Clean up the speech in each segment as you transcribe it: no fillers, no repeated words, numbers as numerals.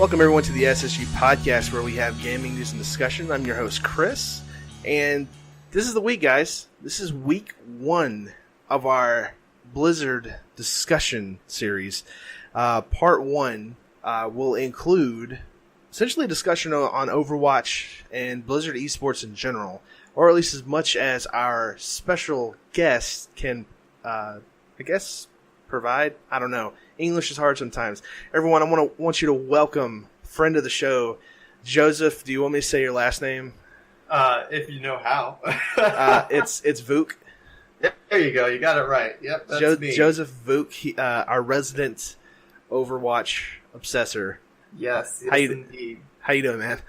Welcome everyone to the SSG Podcast, where we have gaming news and discussion. I'm your host, Chris, and this is the week, guys. This is week 1 of our Blizzard discussion series. Part 1 will include essentially a discussion on Overwatch and Blizzard esports in general, or at least as much as our special guest can, provide. I don't know. English is hard sometimes. Everyone, I want you to welcome friend of the show, Joseph. Do you want me to say your last name? If you know how. It's Vuke. Yep, there you go. You got it right. Yep, that's me. Joseph Vuke, our resident Overwatch obsessor. Yes, indeed. How you doing, man?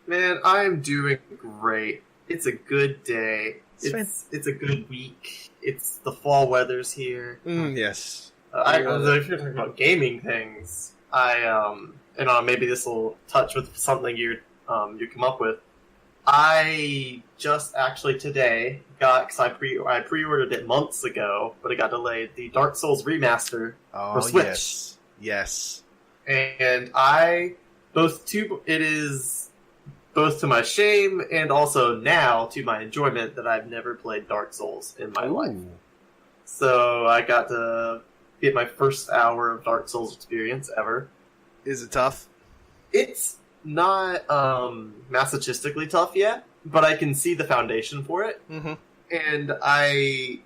Man, I'm doing great. It's a good day. It's a good week. It's the fall weather's here. Yes. If you're talking about gaming things, maybe this will touch with something you come up with. I just actually today got, because I pre-ordered it months ago, but it got delayed, the Dark Souls remaster for Switch. Yes. And it is both to my shame and also now to my enjoyment that I've never played Dark Souls in my life. So I got to get my first hour of Dark Souls experience ever. Is it tough? It's not masochistically tough yet, but I can see the foundation for it. Mm-hmm. And I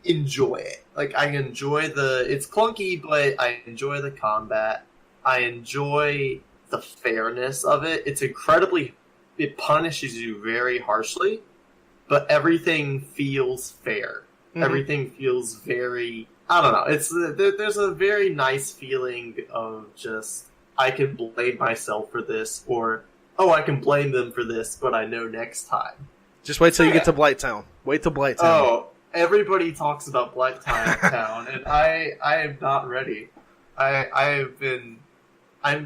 enjoy it. Like, I enjoy it's clunky, but I enjoy the combat. I enjoy the fairness of it. It punishes you very harshly, but everything feels fair. Mm-hmm. Everything feels very, I don't know. There's a very nice feeling of just, I can blame myself for this, or, I can blame them for this, but I know next time. Just wait till you get to Blighttown. Wait till Blighttown. Oh, everybody talks about Blighttown, and I am not ready. I'm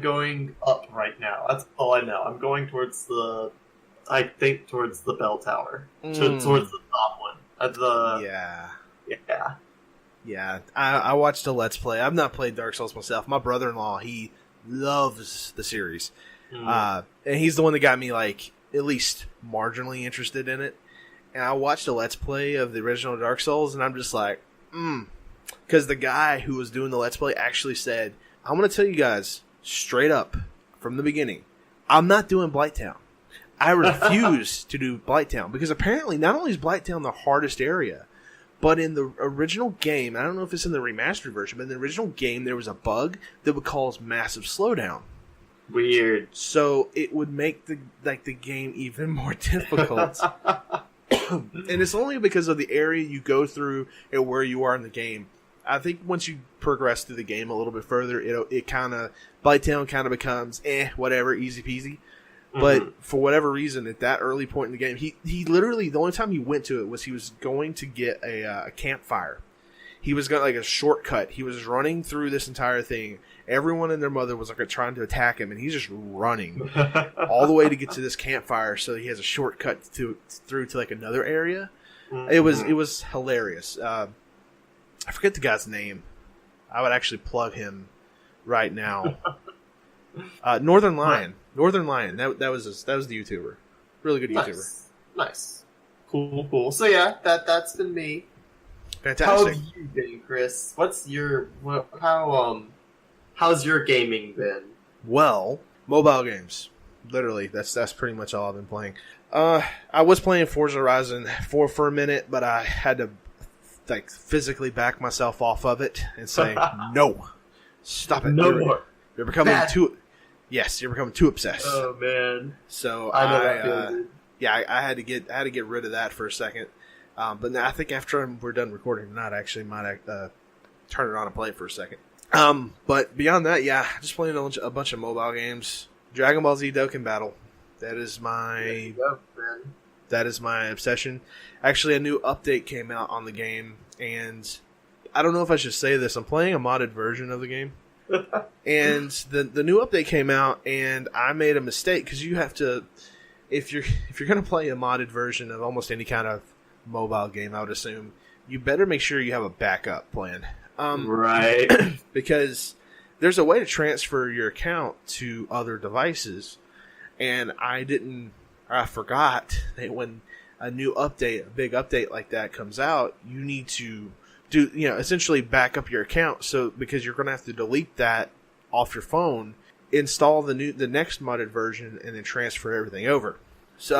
going up right now. That's all I know. I'm going towards the bell tower. Towards the top one. Yeah. I watched a Let's Play. I've not played Dark Souls myself. My brother-in-law, he loves the series. And he's the one that got me, like, at least marginally interested in it. And I watched a Let's Play of the original Dark Souls, and I'm just like, Because the guy who was doing the Let's Play actually said, I'm going to tell you guys straight up from the beginning, I'm not doing Blighttown. I refuse to do Blighttown, because apparently not only is Blighttown the hardest area, but in the original game, I don't know if it's in the remastered version, but in the original game there was a bug that would cause massive slowdown. Weird. So it would make the game even more difficult. And it's only because of the area you go through and where you are in the game. I think once you progress through the game a little bit further, Blighttown kind of becomes whatever, easy peasy. But for whatever reason, at that early point in the game, he literally, the only time he went to it was he was going to get a campfire. He was got like a shortcut. He was running through this entire thing. Everyone and their mother was like trying to attack him, and he's just running all the way to get to this campfire, so he has a shortcut through to like another area. It was hilarious. I forget the guy's name. I would actually plug him right now. Northern Lion. Northern Lion. That was the YouTuber. Really good YouTuber. Nice. Cool. So yeah, that's been me. Fantastic. How have you been, Chris? How's your gaming been? Well, mobile games. Literally, that's pretty much all I've been playing. I was playing Forza Horizon 4 for a minute, but I had to physically back myself off of it and say, no, stop it. No more. You're becoming you're becoming too obsessed. Oh man. So I know that feeling. Yeah, I had to get rid of that for a second. But now I think after we're done recording tonight, I actually might turn it on and play it for a second. But beyond that, just playing a bunch of mobile games. Dragon Ball Z Dokkan Battle. That is my obsession. Actually, a new update came out on the game, and I don't know if I should say this. I'm playing a modded version of the game. And the new update came out, and I made a mistake, because you have to, if you're going to play a modded version of almost any kind of mobile game, I would assume, you better make sure you have a backup plan. Right. Because there's a way to transfer your account to other devices, and I forgot that when a new update, a big update like that comes out, you need to do, essentially back up your account. So because you're going to have to delete that off your phone, install the next modded version, and then transfer everything over. So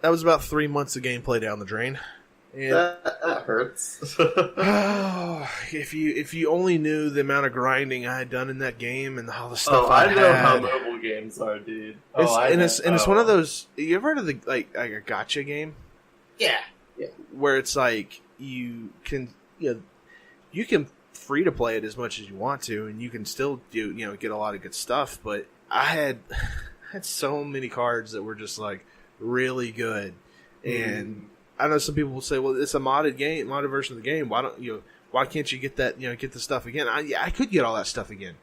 that was about 3 months of gameplay down the drain. And that hurts. if you only knew the amount of grinding I had done in that game and all the stuff I know how mobile games are, dude. It's one of those. You ever heard of like a gacha game? Yeah. Where it's like you can free to play it as much as you want to, and you can still get a lot of good stuff. But I had so many cards that were just like really good, and I know some people will say, "Well, it's a modded version of the game. Why can't you get that? Get the stuff again?" I could get all that stuff again,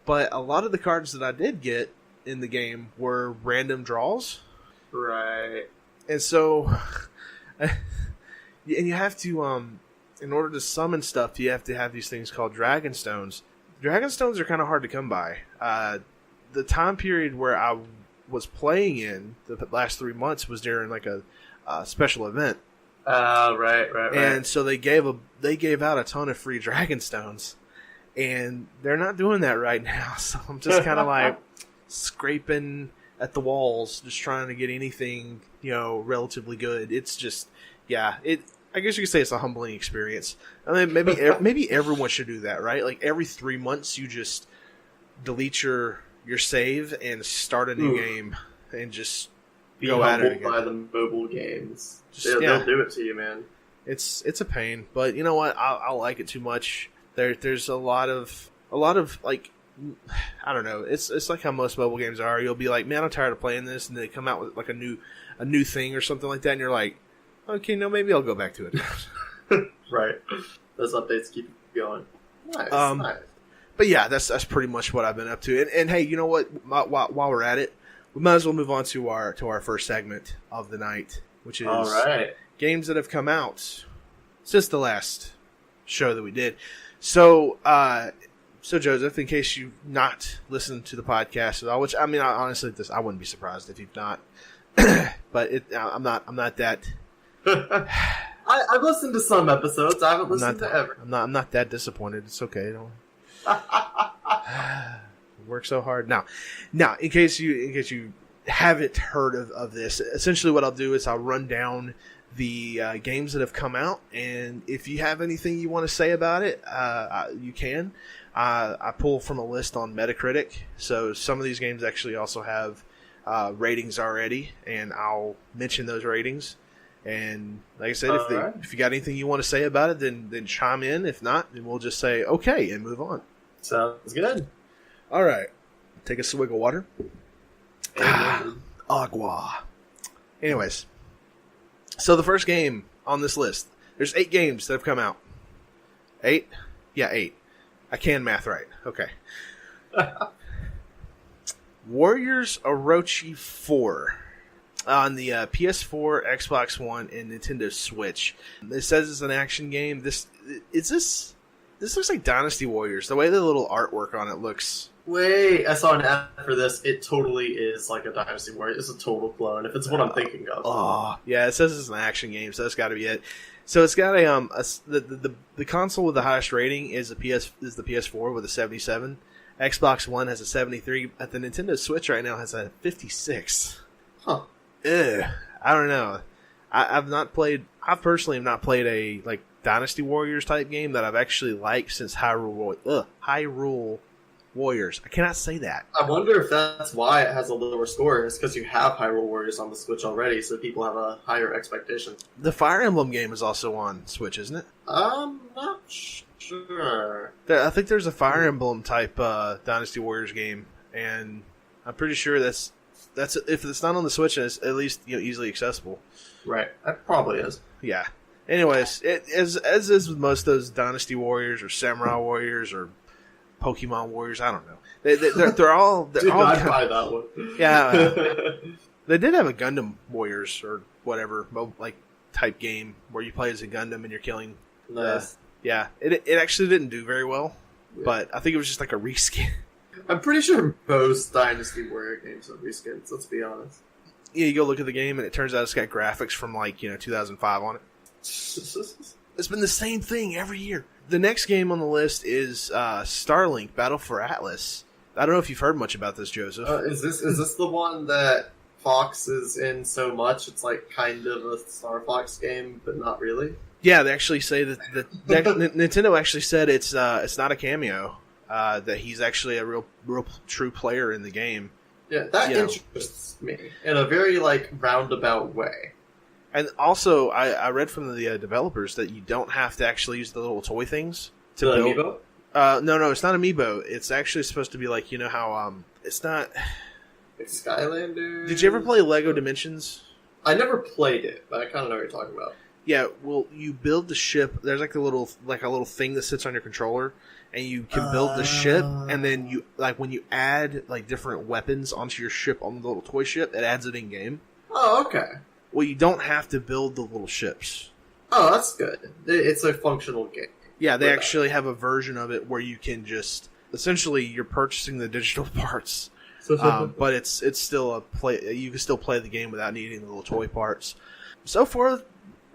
but a lot of the cards that I did get in the game were random draws, right? And so, and you have to in order to summon stuff, you have to have these things called Dragon Stones. Dragon Stones are kind of hard to come by. The time period where I was playing in the last 3 months was during like a special event. Right. And so they gave out a ton of free Dragon Stones, and they're not doing that right now. So I'm just kind of like scraping at the walls, just trying to get anything relatively good. It's just I guess you could say it's a humbling experience. I mean, maybe everyone should do that, right? Like every 3 months, you just delete your save and start a new game and just go at it again. By the mobile games, they'll do it to you, man. It's a pain, but you know what? I like it too much. There's a lot of like, I don't know. It's like how most mobile games are. You'll be like, man, I'm tired of playing this, and they come out with like a new thing or something like that, and you're like, okay, no, maybe I'll go back to it. Right. Those updates keep going. Nice. But yeah, that's pretty much what I've been up to. And hey, you know what? While we're at it, we might as well move on to our first segment of the night, which is games that have come out since the last show that we did. So Joseph, in case you've not listened to the podcast at all, which I mean, honestly, I wouldn't be surprised if you've not. But I'm not that. I've listened to some episodes. I haven't listened to every. I'm not that disappointed. It's okay. Don't work so hard. Now, in case you haven't heard of this, essentially what I'll do is I'll run down the games that have come out, and if you have anything you want to say about it, you can. I pull from a list on Metacritic, so some of these games actually also have ratings already, and I'll mention those ratings. And like I said, if you got anything you want to say about it, then chime in. If not, then we'll just say okay and move on. Sounds good. All right. Take a swig of water. Agua. Anyways, so the first game on this list, there's 8 games that have come out. 8? Yeah, 8. I can math right. Okay. Warriors Orochi 4 on the PS4, Xbox One, and Nintendo Switch. It says it's an action game. This looks like Dynasty Warriors. The way the little artwork on it looks. Wait, I saw an ad for this. It totally is like a Dynasty Warriors. It's a total clone, if it's what I'm thinking of. Oh, yeah, it says it's an action game, so that's got to be it. So it's got the console with the highest rating is the PS4 with a 77. Xbox One has a 73. At the Nintendo Switch right now has a 56. Huh. Ugh, I don't know. I personally have not played a like Dynasty Warriors type game that I've actually liked since Hyrule Warriors. I cannot say that. I wonder if that's why it has a lower score. It's because you have Hyrule Warriors on the Switch already, so people have a higher expectation. The Fire Emblem game is also on Switch, isn't it? I'm not sure. I think there's a Fire Emblem type Dynasty Warriors game, and I'm pretty sure that's if it's not on the Switch, it's at least easily accessible. Right, that probably is. Yeah. Anyways, as is with most of those Dynasty Warriors or Samurai Warriors or Pokemon Warriors, I don't know. They're all. Did not buy that one. Yeah, they did have a Gundam Warriors or whatever like type game where you play as a Gundam and you're killing. Nice. Yeah, it actually didn't do very well, but I think it was just like a reskin. I'm pretty sure most Dynasty Warrior games have reskins, let's be honest. Yeah, you go look at the game, and it turns out it's got graphics from, 2005 on it. It's been the same thing every year. The next game on the list is Starlink Battle for Atlas. I don't know if you've heard much about this, Joseph. Is this the one that Fox is in so much? It's like kind of a Star Fox game, but not really. Yeah, they actually say that Nintendo actually said it's not a cameo. That he's actually a real true player in the game. Yeah, that interests me in a very roundabout way. And also, I read from the developers that you don't have to actually use the little toy things to build. Amiibo? No, it's not Amiibo. It's actually supposed to be how it's not. Like Skylanders. Did you ever play Lego Dimensions? I never played it, but I kind of know what you're talking about. Yeah, well, you build the ship. There's a little thing that sits on your controller, and you can build the ship. And then you when you add different weapons onto your ship on the little toy ship, it adds it in game. Oh, okay. Well, you don't have to build the little ships. Oh, that's good. It's a functional game. Yeah, they actually have a version of it where you can just essentially you're purchasing the digital parts, but it's still a play. You can still play the game without needing the little toy parts. So far,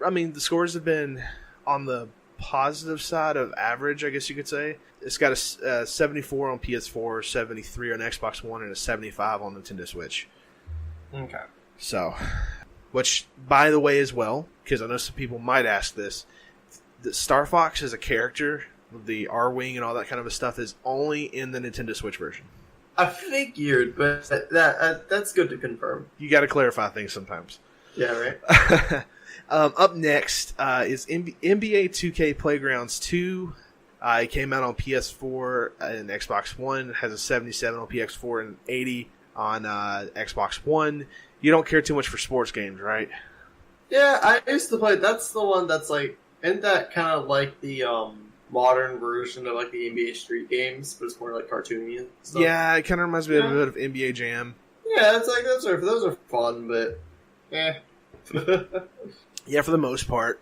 I mean, the scores have been on the positive side of average, I guess you could say. It's got a 74 on PS4, 73 on Xbox One, and a 75 on Nintendo Switch. Okay. So, which, by the way, as well, because I know some people might ask this, that Star Fox as a character, the R-Wing and all that kind of stuff, is only in the Nintendo Switch version. I figured, but that's good to confirm. You got to clarify things sometimes. Yeah, right. Up next is NBA 2K Playgrounds 2. It came out on PS4 and Xbox One. It has a 77 on PS4 and 80 on Xbox One. You don't care too much for sports games, right? Yeah, I used to play. That's the one that's isn't that kind of like the modern version of the NBA Street games, but it's more cartoony and stuff? Yeah, it kind of reminds me a bit of NBA Jam. Yeah, it's those are fun, but yeah, for the most part.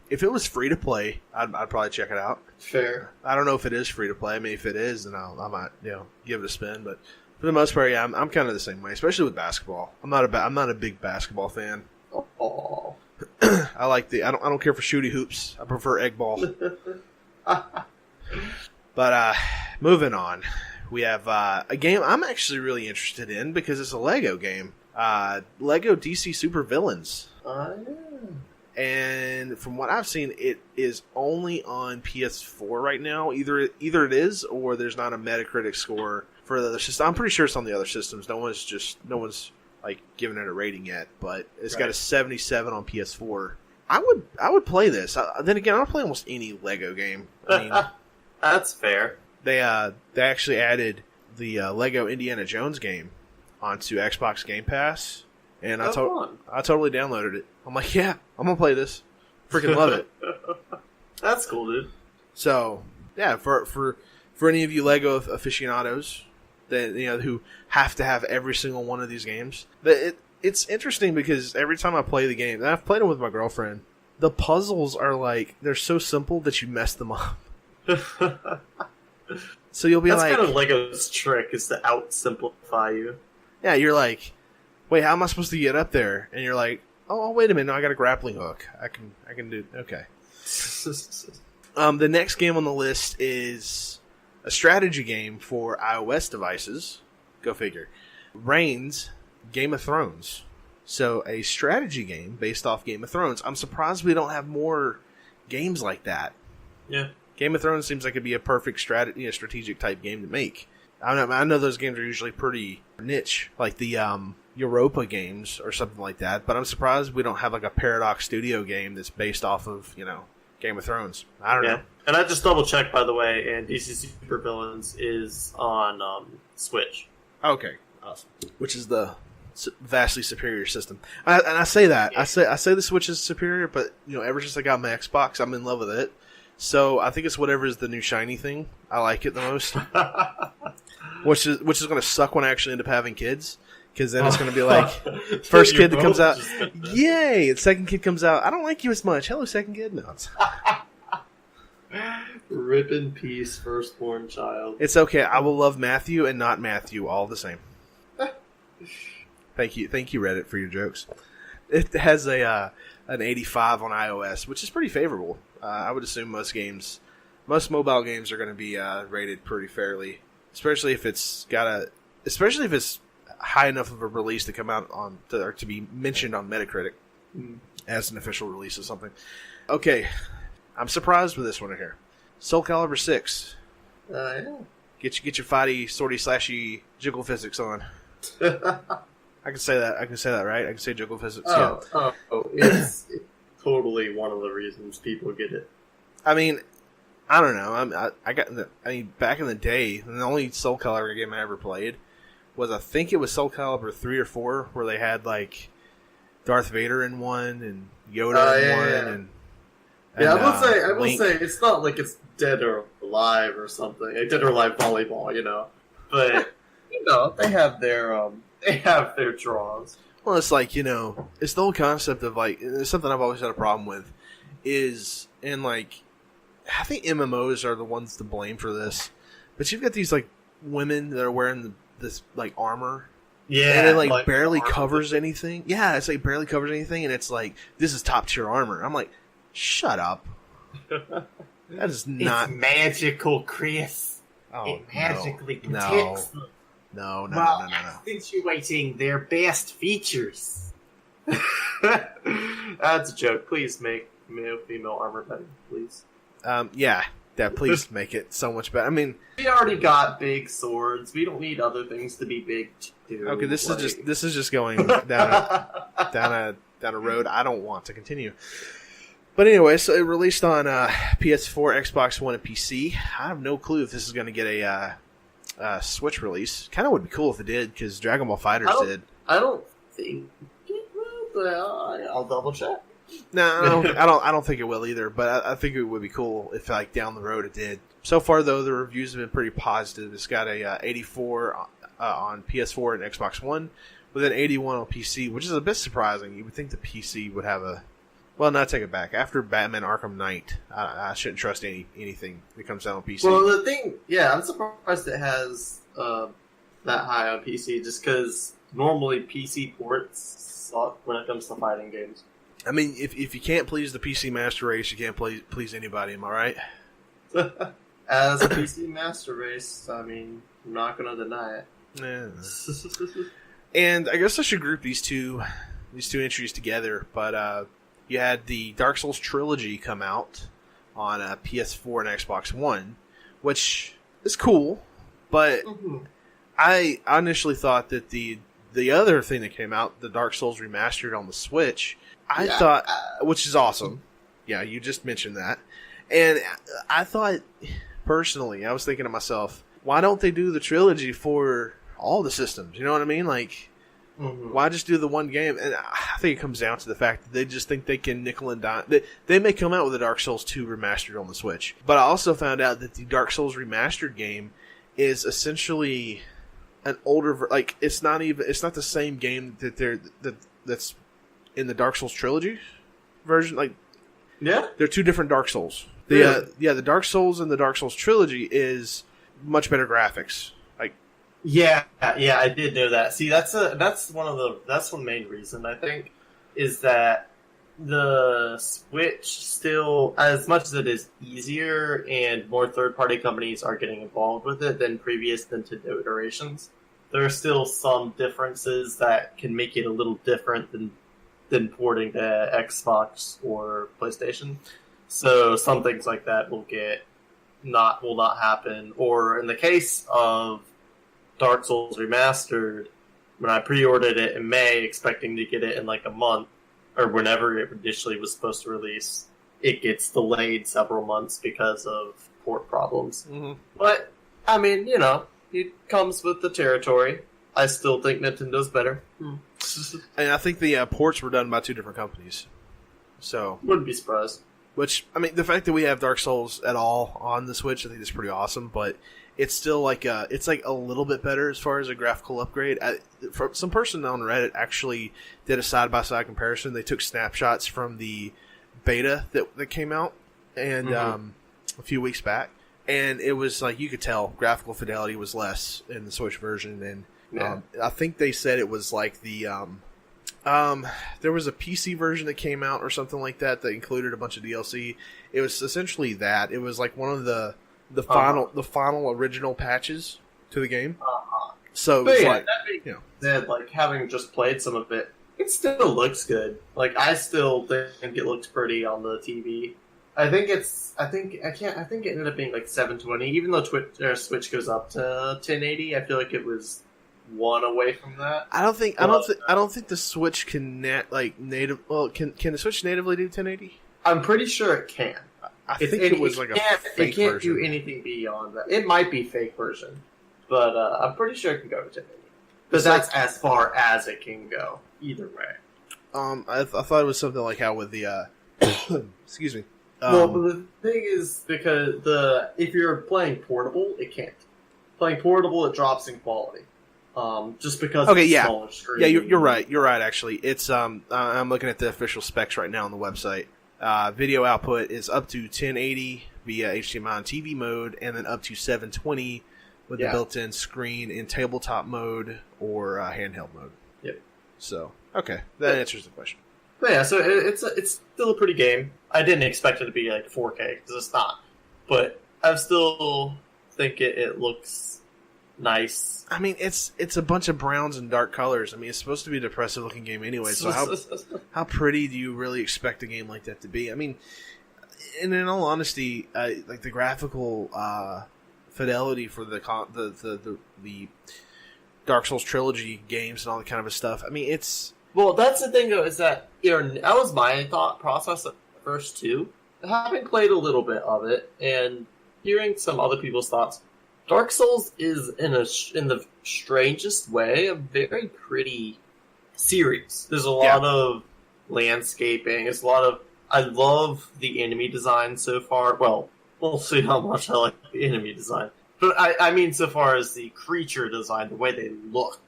If it was free to play, I'd probably check it out. Fair. I don't know if it is free to play. I mean, if it is, then I might give it a spin. But for the most part, yeah, I'm kind of the same way, especially with basketball. I'm not a big basketball fan. Oh. I don't care for shooty hoops. I prefer egg ball. But moving on, we have a game I'm actually really interested in because it's a Lego game. Lego DC Super Villains. Yeah. And from what I've seen, it is only on PS4 right now. Either it is, or there's not a Metacritic score for the other system. I'm pretty sure it's on the other systems. No one's giving it a rating yet, but it's got a 77 on PS4. I would play this. Then again, I'll play almost any Lego game. I mean, that's fair. They actually added the Lego Indiana Jones game onto Xbox Game Pass, and I totally downloaded it. I'm like, yeah, I'm gonna play this. Freaking love it. That's cool, dude. So yeah, for any of you Lego aficionados that who have to have every single one of these games, it's interesting because every time I play the game, and I've played it with my girlfriend, the puzzles are they're so simple that you mess them up. So you'll be that's kind of Lego's trick, is to out-simplify you. Yeah, you're like, wait, how am I supposed to get up there? And you're like, oh, wait a minute, no, I got a grappling hook. I can do, okay. The next game on the list is a strategy game for iOS devices. Go figure. Reigns, Game of Thrones. So a strategy game based off Game of Thrones. I'm surprised we don't have more games like that. Yeah. Game of Thrones seems like it'd be a perfect strategic type game to make. I know those games are usually pretty niche, like the Europa games or something like that, but I'm surprised we don't have a Paradox Studio game that's based off of, Game of Thrones. I don't know. And I just double checked, by the way, and DC Super Villains is on Switch. Okay, awesome. Which is the vastly superior system. And I say that. Yeah. I say the Switch is superior, but ever since I got my Xbox, I'm in love with it. So I think it's whatever is the new shiny thing. I like it the most. which is going to suck when I actually end up having kids. Because then it's going to be like, first kid that comes out, yay! And second kid comes out, I don't like you as much. Hello, second kid. No. Rip in peace, firstborn child. It's okay. I will love Matthew and not Matthew all the same. Thank you, Reddit, for your jokes. It has an 85 on iOS, which is pretty favorable. I would assume most mobile games are going to be rated pretty fairly, especially if it's high enough of a release to come out or to be mentioned on Metacritic as an official release of something. Okay, I'm surprised with this one here. Soul Calibur 6. Yeah. Get your fighty, sorty, slashy jiggle physics on. I can say that. Right? I can say jiggle physics. It's totally one of the reasons people get it. I mean, I don't know. Back in the day, the only Soul Calibur game I ever played was, I think it was Soul Calibur 3 or 4, where they had like Darth Vader in one and Yoda in one. Yeah. I will say it's not like it's Dead or Alive or something. Like Dead or Alive volleyball, but they have their draws. Well, it's like, it's the whole concept of like, it's something I've always had a problem with is, and like, I think MMOs are the ones to blame for this, but you've got these like women that are wearing this like armor. Yeah. And it like barely covers anything. Yeah, it's like barely covers anything, and it's like, this is top tier armor. I'm like, shut up. That is not. It's magical, Chris. Oh, it magically protects them. No. Accentuating their best features. That's a joke. Please make male-female armor better, please. Please make it so much better. I mean, we already got big swords. We don't need other things to be big too. Okay, this is just going down a road I don't want to continue. But anyway, so it released on PS4, Xbox One, and PC. I have no clue if this is going to get a Switch release. Kind of would be cool if it did, because Dragon Ball FighterZ did. I don't think it will, but I'll double check. No, I don't think it will either. But I think it would be cool if, like, down the road it did. So far, though, the reviews have been pretty positive. It's got a 84 on PS4 and Xbox One, with an 81 on PC, which is a bit surprising. You would think the PC would have a. Well, no, I take it back. After Batman Arkham Knight, I shouldn't trust anything that comes out on PC. Well, the thing, I'm surprised it has that high on PC, just because normally PC ports suck when it comes to fighting games. I mean, if you can't please the PC master race, you can't please anybody, am I right? As a PC master race, I mean, I'm not going to deny it. Yeah. And I guess I should group these two entries together, but you had the Dark Souls trilogy come out on PS4 and Xbox One, which is cool, but I initially thought that the other thing that came out, the Dark Souls remastered on the Switch, I thought, which is awesome. Yeah, you just mentioned that. And I thought, personally, I was thinking to myself, why don't they do the trilogy for all the systems? You know what I mean? Like, why just do the one game? And I think it comes down to the fact that they just think they can nickel and dime. They may come out with a Dark Souls 2 remastered on the Switch. But I also found out that the Dark Souls remastered game is essentially an older, like, it's not the same game that's in the Dark Souls trilogy version. Like, they're two different Dark Souls. The Dark Souls and the Dark Souls trilogy is much better graphics. Yeah, I did know that. See, that's one main reason, I think, is that the Switch still, as much as it is easier and more third-party companies are getting involved with it than previous Nintendo iterations, there are still some differences that can make it a little different than porting to Xbox or PlayStation. So some things like that will not happen. Or in the case of Dark Souls Remastered, when I pre-ordered it in May, expecting to get it in like a month, or whenever it initially was supposed to release, it gets delayed several months because of port problems. But, I mean, it comes with the territory. I still think Nintendo's better. And I think the ports were done by two different companies. So wouldn't be surprised. Which, I mean, the fact that we have Dark Souls at all on the Switch, I think is pretty awesome, but it's still like a little bit better as far as a graphical upgrade. Some person on Reddit actually did a side-by-side comparison. They took snapshots from the beta that came out, and a few weeks back, and it was like you could tell graphical fidelity was less in the Switch version, and I think they said it was like the there was a PC version that came out or something like that included a bunch of DLC. It was essentially that. It was like one of the final original patches to the game. So it was that like having just played some of it, it still looks good. Like I still think it looks pretty on the TV. I think it ended up being like 720, even though Switch goes up to 1080. I feel like it was one away from that. I don't think the Switch can native. Well, can the Switch natively do 1080? I'm pretty sure it can. I think it was like a fake version. It can't do anything beyond that. It might be fake version, but I'm pretty sure it can go to 1080. But that's as far as it can go. Either way. I thought it was something like how with the excuse me. Well, but the thing is, because if you're playing portable, it can't. Playing portable, it drops in quality. Just because it's a smaller screen. Yeah, you're right. You're right, actually. It's I'm looking at the official specs right now on the website. Video output is up to 1080 via HDMI and TV mode, and then up to 720 with the built-in screen in tabletop mode or handheld mode. Yep. So, okay. That answers the question. But yeah, so it's still a pretty game. I didn't expect it to be like 4K, because it's not. But I still think it looks nice. I mean, it's a bunch of browns and dark colors. I mean, it's supposed to be a depressive looking game anyway, so how pretty do you really expect a game like that to be? I mean, and in all honesty, like the graphical fidelity for the Dark Souls trilogy games and all that kind of stuff, I mean, it's... Well, that's the thing, though, is that that was my thought process at first, too. Having played a little bit of it, and hearing some other people's thoughts, Dark Souls is, in the strangest way, a very pretty series. There's a lot of landscaping. There's a lot of... I love the enemy design so far. Well, we'll see how much I like the enemy design. But I mean so far as the creature design, the way they look,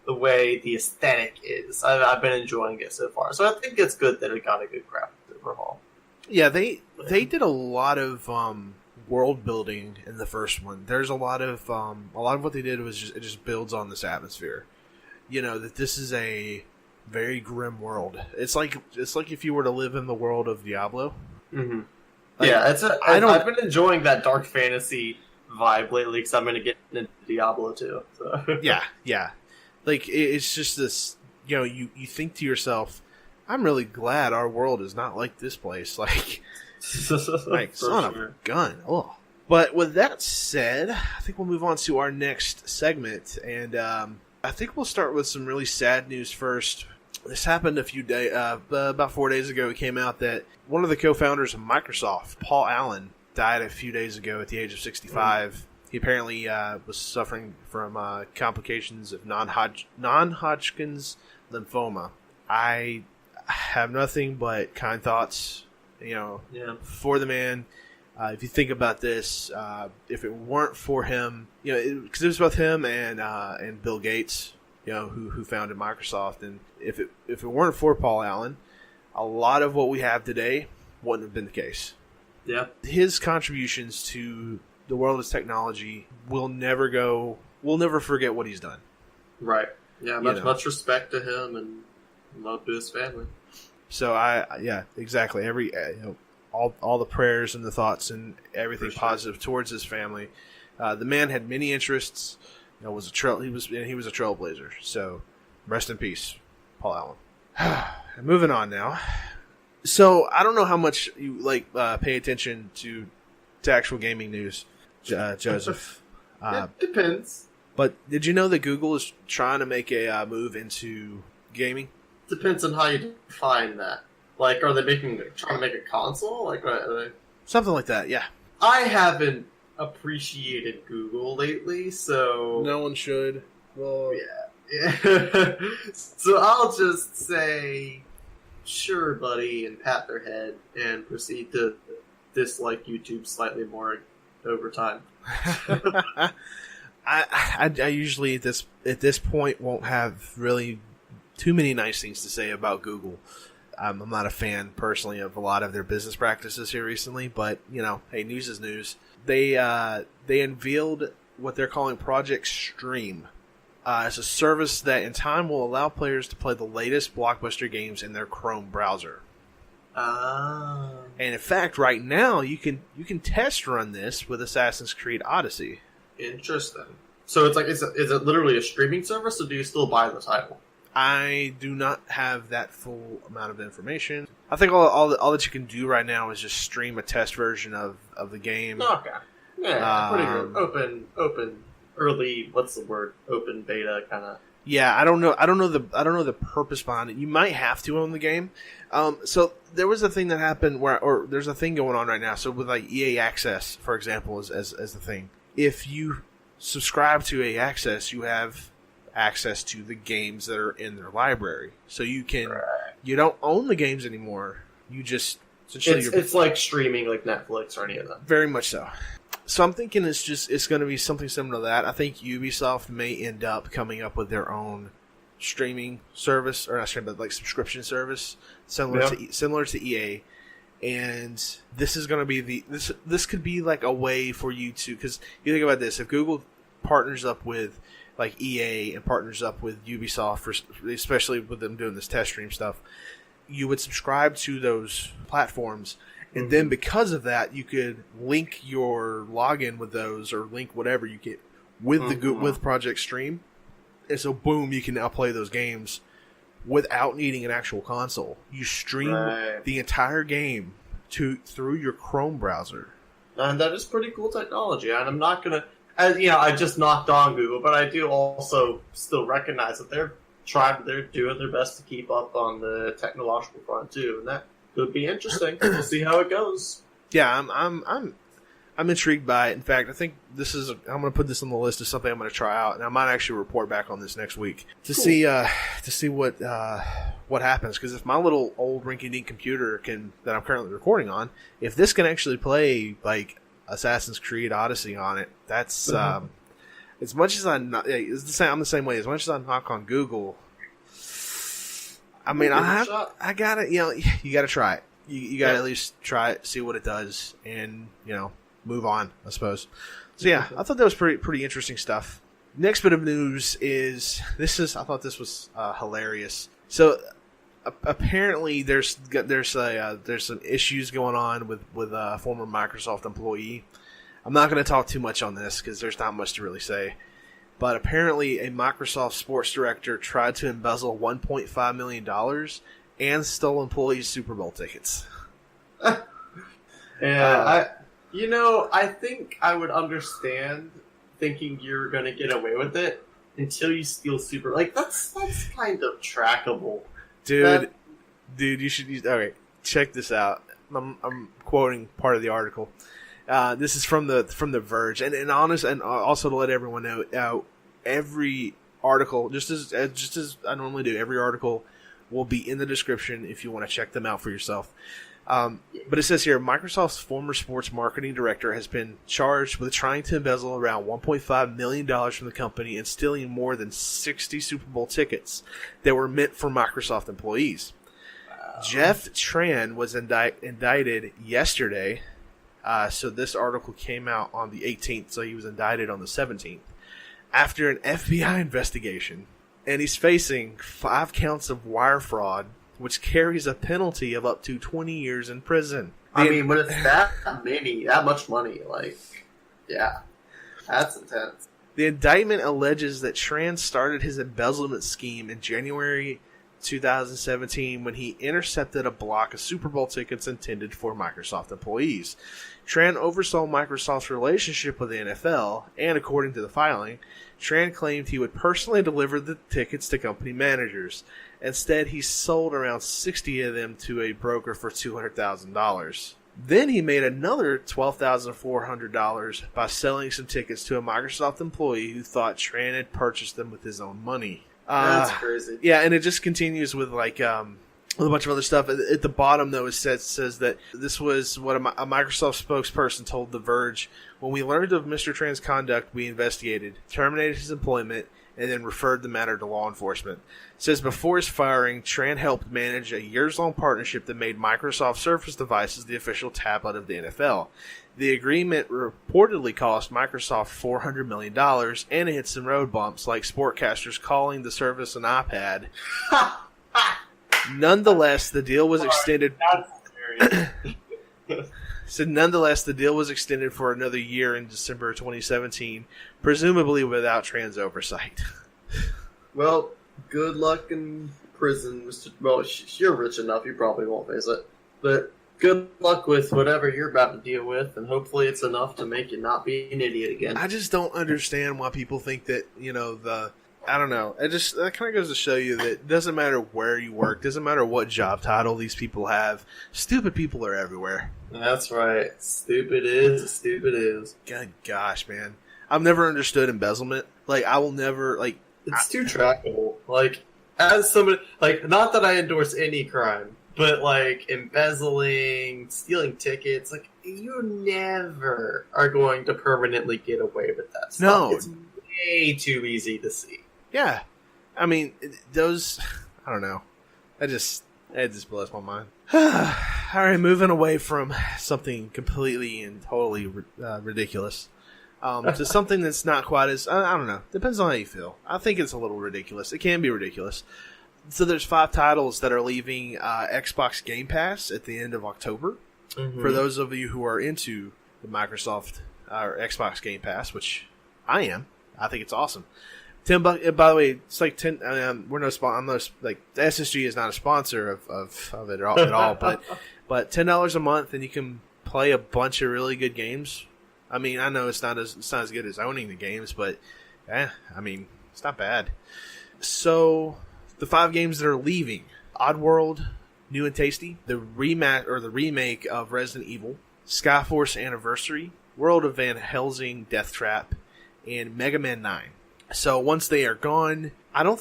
the way the aesthetic is. I've been enjoying it so far. So I think it's good that it got a good graphic overhaul. Yeah, they did a lot of world building in the first one. There's a lot of what they did was it just builds on this atmosphere. You know, that this is a very grim world. It's like if you were to live in the world of Diablo. Mm-hmm. Like, I've been enjoying that dark fantasy vibe lately because I'm going to get into Diablo too. So. Yeah. Like, it's just this, you know, you think to yourself, I'm really glad our world is not like this place. Like son of a gun. Oh. But with that said, I think we'll move on to our next segment. And I think we'll start with some really sad news first. This happened a few days, about 4 days ago. It came out that one of the co-founders of Microsoft, Paul Allen, died a few days ago at the age of 65. He apparently was suffering from complications of non-Hodgkin's lymphoma. I have nothing but kind thoughts, for the man. If you think about this, if it weren't for him, because it was both him and Bill Gates, who founded Microsoft, and if it weren't for Paul Allen, a lot of what we have today wouldn't have been the case. Yeah, his contributions to the world of technology we'll never forget what he's done. Right. Yeah. Much respect to him and love to his family. So exactly. Every all the prayers and the thoughts and everything positive towards his family. The man had many interests. He was a trailblazer. So rest in peace, Paul Allen. Moving on now. So I don't know how much you pay attention to actual gaming news, Joseph. It depends. But did you know that Google is trying to make a move into gaming? Depends on how you define that. Like, are they trying to make a console? Like, something like that? Yeah. I haven't appreciated Google lately, so no one should. Well, yeah. So I'll just say, sure, buddy, and pat their head and proceed to dislike YouTube slightly more over time. I usually at this point won't have really too many nice things to say about Google. I'm not a fan personally of a lot of their business practices here recently, but hey, news is news. They unveiled what they're calling Project Stream. It's a service that in time will allow players to play the latest blockbuster games in their Chrome browser. And in fact, right now you can test run this with Assassin's Creed Odyssey. Interesting. So it's like, is it literally a streaming service, or do you still buy the title? I do not have that full amount of information. I think all that you can do right now is just stream a test version of the game. Okay. Yeah, pretty good. Open, early. What's the word? Open beta kind of. Yeah, I don't know the purpose behind it. You might have to own the game. So there was a thing that happened or there's a thing going on right now. So with like EA Access, for example, as the thing, if you subscribe to EA Access, you have access to the games that are in their library. So you don't own the games anymore. You just essentially it's like streaming, like Netflix or any of them. Very much so. So I'm thinking it's going to be something similar to that. I think Ubisoft may end up coming up with their own streaming service, or not streaming, but like subscription service, similar to EA. And this is going to be this could be like a way for you to, because you think about this, if Google partners up with like EA and partners up with Ubisoft, especially with them doing this test stream stuff, you would subscribe to those platforms. And then because of that, you could link your login with those, or link whatever you get with with Project Stream. And so, boom, you can now play those games without needing an actual console. You stream the entire game through your Chrome browser. And that is pretty cool technology. And I'm not going to, I just knocked on Google, but I do also still recognize that they're doing their best to keep up on the technological front too. And that could be interesting. We'll see how it goes. Yeah, I'm intrigued by it. In fact, I think I'm going to put this on the list of something I'm going to try out, and I might actually report back on this next week to see what happens. Because if my little old rinky-dink computer that I'm currently recording on, if this can actually play like Assassin's Creed Odyssey on it, that's as much as I'm the same way. As much as I knock on Google, I mean, I gotta, you gotta try it. You gotta at least try it, see what it does, and move on, I suppose. So yeah, I thought that was pretty interesting stuff. Next bit of news is I thought this was hilarious. So apparently there's some issues going on with a former Microsoft employee. I'm not going to talk too much on this because there's not much to really say. But apparently a Microsoft sports director tried to embezzle $1.5 million and stole employees' Super Bowl tickets. Yeah, I think I would understand thinking you're going to get away with it until you steal that's kind of trackable. Dude, you should use... All right, check this out. I'm quoting part of the article. This is from the Verge, and also to let everyone know, every article, just as I normally do, every article will be in the description if you want to check them out for yourself. But it says here, Microsoft's former sports marketing director has been charged with trying to embezzle around $1.5 million from the company and stealing more than 60 Super Bowl tickets that were meant for Microsoft employees. Wow. Jeff Tran was indicted yesterday. So this article came out on the 18th, so he was indicted on the 17th after an FBI investigation. And he's facing 5 counts of wire fraud, which carries a penalty of up to 20 years in prison. I mean, when it's that much money, yeah, that's intense. The indictment alleges that Tran started his embezzlement scheme in January 2017 when he intercepted a block of Super Bowl tickets intended for Microsoft employees. Tran oversaw Microsoft's relationship with the NFL, and according to the filing, Tran claimed he would personally deliver the tickets to company managers. Instead, he sold around 60 of them to a broker for $200,000. Then he made another $12,400 by selling some tickets to a Microsoft employee who thought Tran had purchased them with his own money. That's crazy. Yeah, and it just continues with with a bunch of other stuff. At the bottom, though, it says that this was what a Microsoft spokesperson told The Verge. When we learned of Mr. Tran's conduct, we investigated, terminated his employment, and then referred the matter to law enforcement. It says before his firing, Tran helped manage a years-long partnership that made Microsoft Surface devices the official tablet of the NFL. The agreement reportedly cost Microsoft $400 million, and it hit some road bumps, like sportcasters calling the Surface an iPad. Nonetheless, the deal was extended. Nonetheless, the deal was extended for another year in December 2017, presumably without Tran's oversight. Well, good luck in prison, Mr. Well, you're rich enough, you probably won't face it. But good luck with whatever you're about to deal with, and hopefully it's enough to make you not be an idiot again. I just don't understand why people think that, I don't know. That kind of goes to show you that it doesn't matter where you work, doesn't matter what job title these people have. Stupid people are everywhere. That's right. Stupid is. Good gosh, man. I've never understood embezzlement. I will never, It's too trackable. As somebody, not that I endorse any crime, but, embezzling, stealing tickets, you never are going to permanently get away with that stuff. No. It's way too easy to see. Yeah. I mean, those, I don't know. It just blows my mind. All right, moving away from something completely and totally ridiculous to something that's not quite as, I don't know. Depends on how you feel. I think it's a little ridiculous. It can be ridiculous. So there's 5 titles that are leaving Xbox Game Pass at the end of October. Mm-hmm. For those of you who are into the Microsoft or Xbox Game Pass, which I am, I think it's awesome. $10. By the way, it's like 10. We're no sponsor. I'm no the SSG is not a sponsor of it at all. But $10 a month, and you can play a bunch of really good games. I mean, I know it's not as good as owning the games, but I mean, it's not bad. So the 5 games that are leaving: Oddworld, New and Tasty, the remake of Resident Evil, Skyforce Anniversary, World of Van Helsing, Death Trap, and Mega Man 9. So once they are gone, I'm not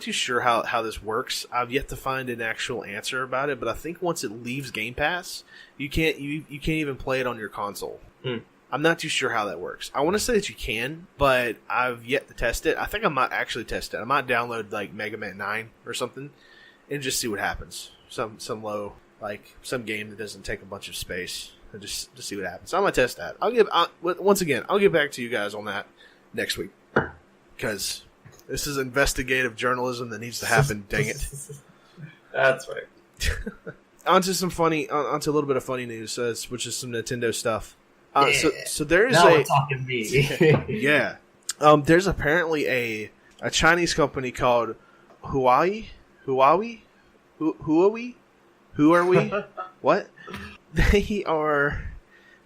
too sure how this works. I've yet to find an actual answer about it, but I think once it leaves Game Pass, you can't even play it on your console. I'm not too sure how that works. I want to say that you can, but I've yet to test it. I think I might actually test it. I might download Mega Man 9 or something and just see what happens. Some low, some game that doesn't take a bunch of space. And just to see what happens. So I'm gonna test that. I'll get back to you guys on that next week, because this is investigative journalism that needs to happen. Dang it! That's right. onto a little bit of funny news, which is some Nintendo stuff. So there is now we're talking me. Yeah. There's apparently a Chinese company called Huawei. Who are we? What?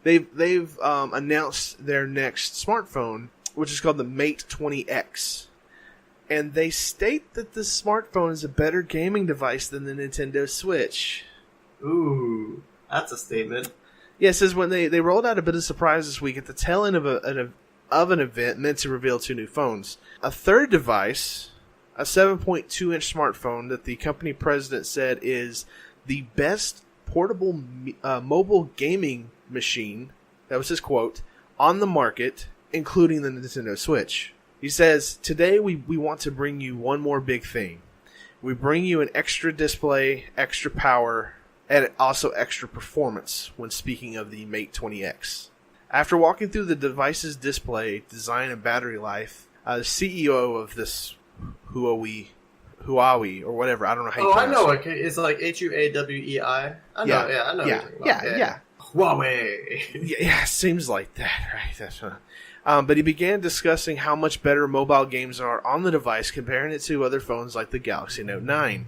They've announced their next smartphone, which is called the Mate 20X. And they state that the smartphone is a better gaming device than the Nintendo Switch. Ooh, that's a statement. Yeah, it says when they rolled out a bit of surprise this week at the tail end of an event meant to reveal 2 new phones. A third device, a 7.2-inch smartphone that the company president said is the best portable mobile gaming machine, that was his quote, on the market, including the Nintendo Switch. He says, today we want to bring you one more big thing. We bring you an extra display, extra power, and also extra performance when speaking of the Mate 20X. After walking through the device's display, design, and battery life, the CEO of this Huawei, or whatever, I don't know how you pronounce it. I know. It's like Huawei. I know. Yeah, I know. Yeah. Huawei. Yeah, seems like that, right? That's but he began discussing how much better mobile games are on the device, comparing it to other phones like the Galaxy Note 9.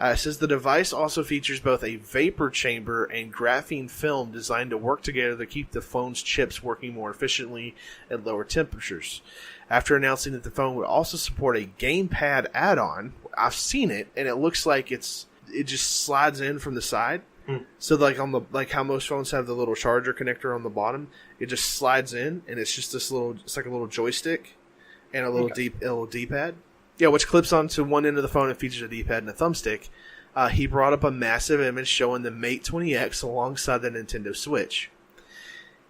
It says the device also features both a vapor chamber and graphene film designed to work together to keep the phone's chips working more efficiently at lower temperatures. After announcing that the phone would also support a gamepad add-on, I've seen it, and it looks like it just slides in from the side. So like how most phones have the little charger connector on the bottom, it just slides in, and it's just it's like a little joystick and a little D-pad. Yeah, which clips onto one end of the phone and features a D-pad and a thumbstick. He brought up a massive image showing the Mate 20X alongside the Nintendo Switch.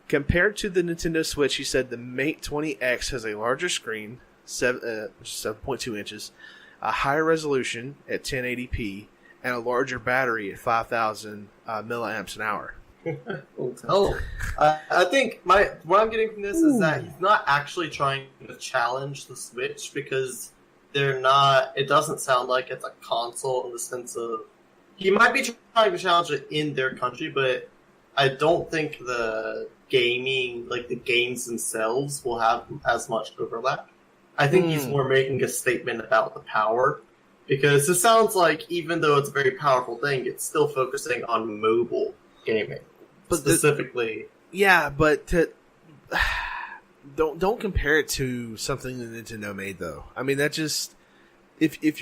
Compared to the Nintendo Switch, he said the Mate 20X has a larger screen, 7.2 inches, a higher resolution at 1080p, and a larger battery at 5,000 milliamps an hour. I think what I'm getting from this is that he's not actually trying to challenge the Switch, because they're not. It doesn't sound like it's a console in the sense of he might be trying to challenge it in their country, but I don't think the gaming, like the games themselves, will have as much overlap. I think he's more making a statement about the power, because it sounds like even though it's a very powerful thing, it's still focusing on mobile gaming. But specifically, but don't compare it to something that Nintendo made, though. I mean, that just if at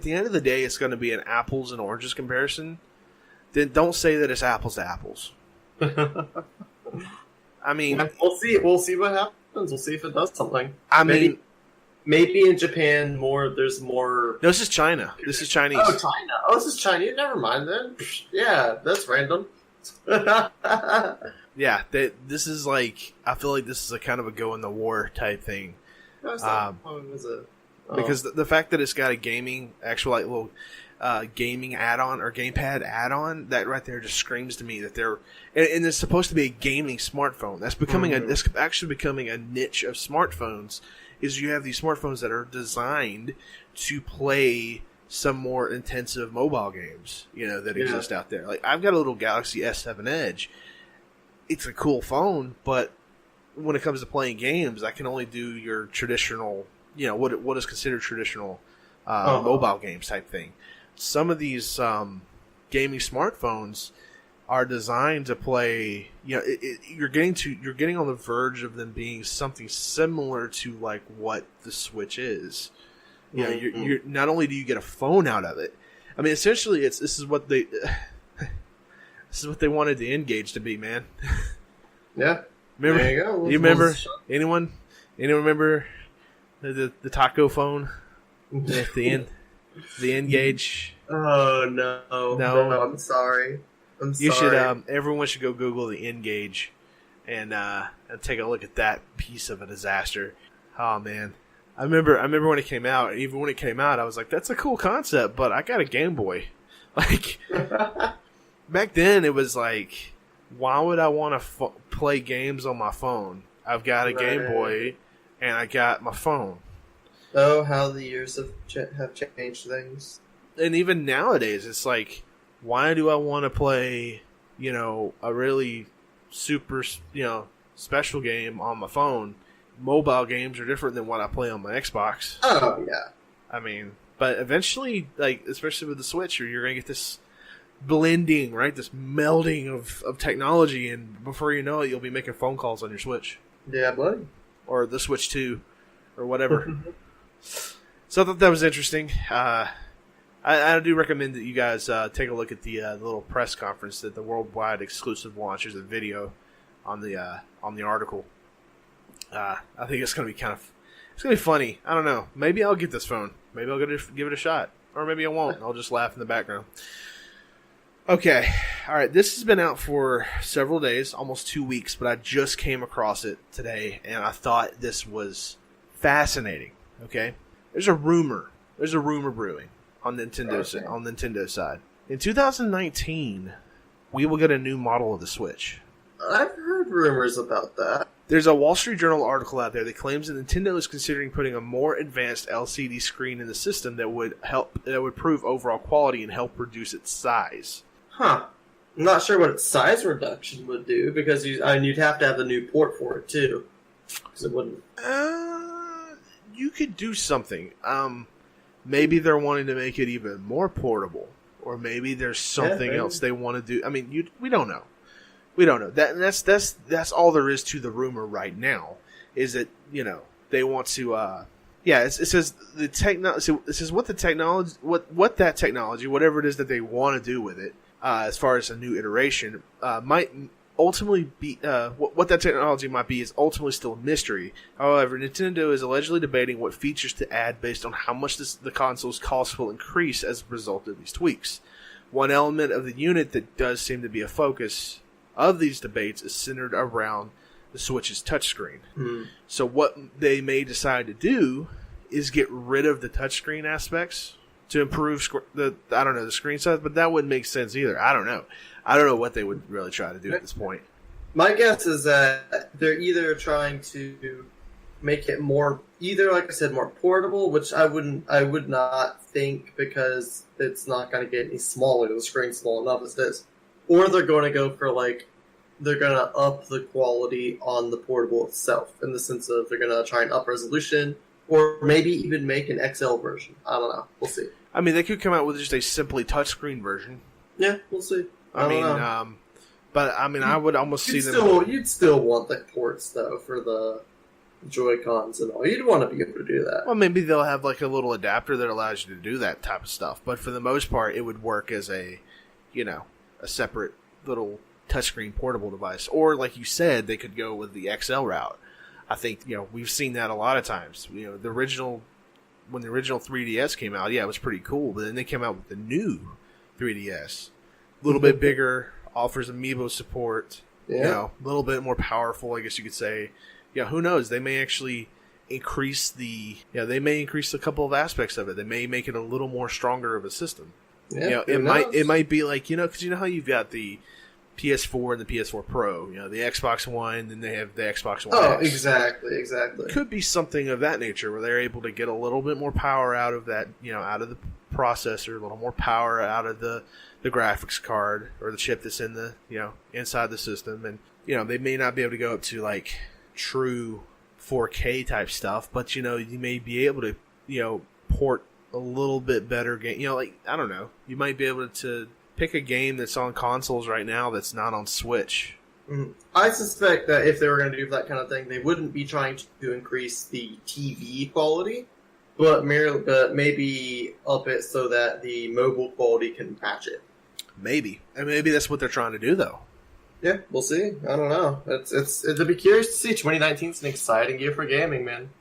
the end of the day it's going to be an apples and oranges comparison, then don't say that it's apples to apples. I mean, we'll see. We'll see what happens. We'll see if it does something. Maybe in Japan there's more. No, this is China. This is Chinese. Oh, China. Oh, this is Chinese. Never mind then. Yeah, that's random. Yeah, this is like, I feel like this is a kind of a go in the war type thing. Because the fact that it's got a gaming, actual like little gaming add-on or gamepad add-on, that right there just screams to me that they're, and it's supposed to be a gaming smartphone. That's becoming that's actually becoming a niche of smartphones. Is you have these smartphones that are designed to play some more intensive mobile games, that exist out there. Like, I've got a little Galaxy S7 Edge. It's a cool phone, but when it comes to playing games, I can only do your traditional, what is considered traditional mobile games type thing. Some of these gaming smartphones are designed to play. You're getting on the verge of them being something similar to like what the Switch is. You're not only do you get a phone out of it. I mean, essentially, this is what they wanted the N-Gage to be, man. Yeah. Remember? There you go. You remember? Anyone remember the taco phone? The N-Gage. Oh no! I'm sorry. You should. Everyone should go Google the N-Gage and take a look at that piece of a disaster. Oh man, I remember when it came out. Even when it came out, I was like, "That's a cool concept," but I got a Game Boy. Like back then, it was like, why would I want to play games on my phone? I've got a Game Boy, and I got my phone. Oh, how the years have changed things. And even nowadays, it's like, why do I want to play, a really super, special game on my phone? Mobile games are different than what I play on my Xbox. Oh, yeah. I mean, but eventually, like, especially with the Switch, you're going to get this blending, right? This melding of technology, and before you know it, you'll be making phone calls on your Switch. Yeah, buddy. Or the Switch 2, or whatever. So I thought that was interesting. I do recommend that you guys take a look at the little press conference that the worldwide exclusive launch. There's a video on the article. I think it's going to be it's going to be funny. I don't know. Maybe I'll get this phone. Maybe I'll give it a shot. Or maybe I won't. I'll just laugh in the background. Okay. All right. This has been out for several days, almost 2 weeks, but I just came across it today, and I thought this was fascinating. Okay. There's a rumor brewing on Nintendo's side. In 2019, we will get a new model of the Switch. I've heard rumors about that. There's a Wall Street Journal article out there that claims that Nintendo is considering putting a more advanced LCD screen in the system that would improve overall quality and help reduce its size. Huh. I'm not sure what its size reduction would do, because you'd have to have the new port for it too. Because it wouldn't. You could do something. Maybe they're wanting to make it even more portable, or maybe there's something else they want to do. I mean, we don't know. We don't know. That's all there is to the rumor right now. Is that they want to. It says the technology. It says what that technology, whatever it is that they want to do with it, as far as a new iteration, might ultimately be what that technology might be is ultimately still a mystery. However, Nintendo is allegedly debating what features to add based on how much the console's cost will increase as a result of these tweaks. One element of the unit that does seem to be a focus of these debates is centered around the Switch's touchscreen. So what they may decide to do is get rid of the touchscreen aspects to improve the screen size, but that wouldn't make sense either. I don't know what they would really try to do at this point. My guess is that they're either trying to make it more, like I said, more portable, which I would not think, because it's not going to get any smaller. The screen's small enough as it is. Or they're going to go for, they're going to up the quality on the portable itself, in the sense of they're going to try and up resolution, or maybe even make an XL version. I don't know. We'll see. I mean, they could come out with just a simply touchscreen version. Yeah, we'll see. I would almost see them. You'd still want the ports, though, for the Joy-Cons and all. You'd want to be able to do that. Well, maybe they'll have a little adapter that allows you to do that type of stuff. But for the most part, it would work as a separate little touchscreen portable device. Or, like you said, they could go with the XL route. I think, we've seen that a lot of times. When the original 3DS came out, it was pretty cool. But then they came out with the new 3DS. A little bit bigger, offers amiibo support, a little bit more powerful, I guess you could say. Who knows? They may actually increase a couple of aspects of it. They may make it a little more stronger of a system. Yeah, it might be because how you've got the PS4 and the PS4 Pro, the Xbox One, then they have the Xbox One X. Exactly. Could be something of that nature where they're able to get a little bit more power out of that, out of the processor, a little more power out of the graphics card or the chip that's in the, inside the system. And, they may not be able to go up to true 4K type stuff, but, you may be able to, port a little bit better game. I don't know. You might be able to pick a game that's on consoles right now that's not on Switch. I suspect that if they were going to do that kind of thing, they wouldn't be trying to increase the TV quality, but maybe up it so that the mobile quality can match it. Maybe. And maybe that's what they're trying to do, though. Yeah, we'll see. I don't know. It'll be curious to see. 2019 is an exciting year for gaming, man.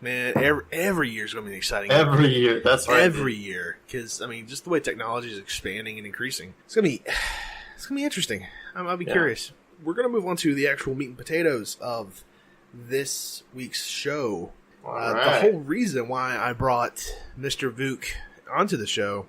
Man, every year is going to be an exciting every year. That's right. Every year, because just the way technology is expanding and increasing, it's going to be interesting. I'll be curious. We're going to move on to the actual meat and potatoes of this week's show. All right. The whole reason why I brought Mr. Vuke onto the show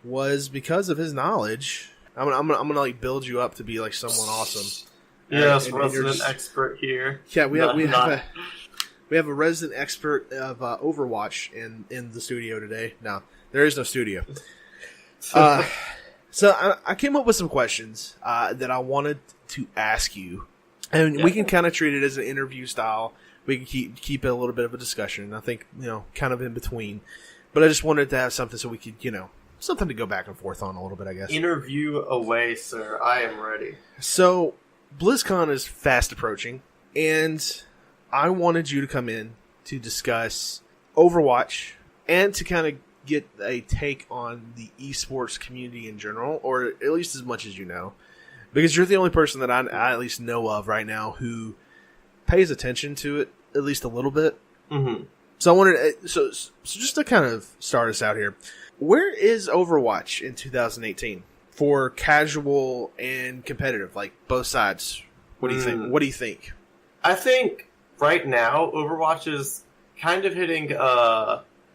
was because of his knowledge. I'm gonna build you up to be someone awesome. Yes, resident expert here. Yeah, we have a resident expert of Overwatch in the studio today. No, there is no studio. So I came up with some questions that I wanted to ask you, and we can kind of treat it as an interview style. We can keep it a little bit of a discussion. I think kind of in between, but I just wanted to have something so we could something to go back and forth on a little bit, I guess. Interview away, sir. I am ready. So BlizzCon is fast approaching, and I wanted you to come in to discuss Overwatch and to kind of get a take on the esports community in general, or at least as much as you know, because you're the only person that I at least know of right now who pays attention to it at least a little bit. Mm-hmm. So I wanted so just to kind of start us out here, where is Overwatch in 2018 for casual and competitive, both sides? What do you think? What do you think? I think right now Overwatch is kind of hitting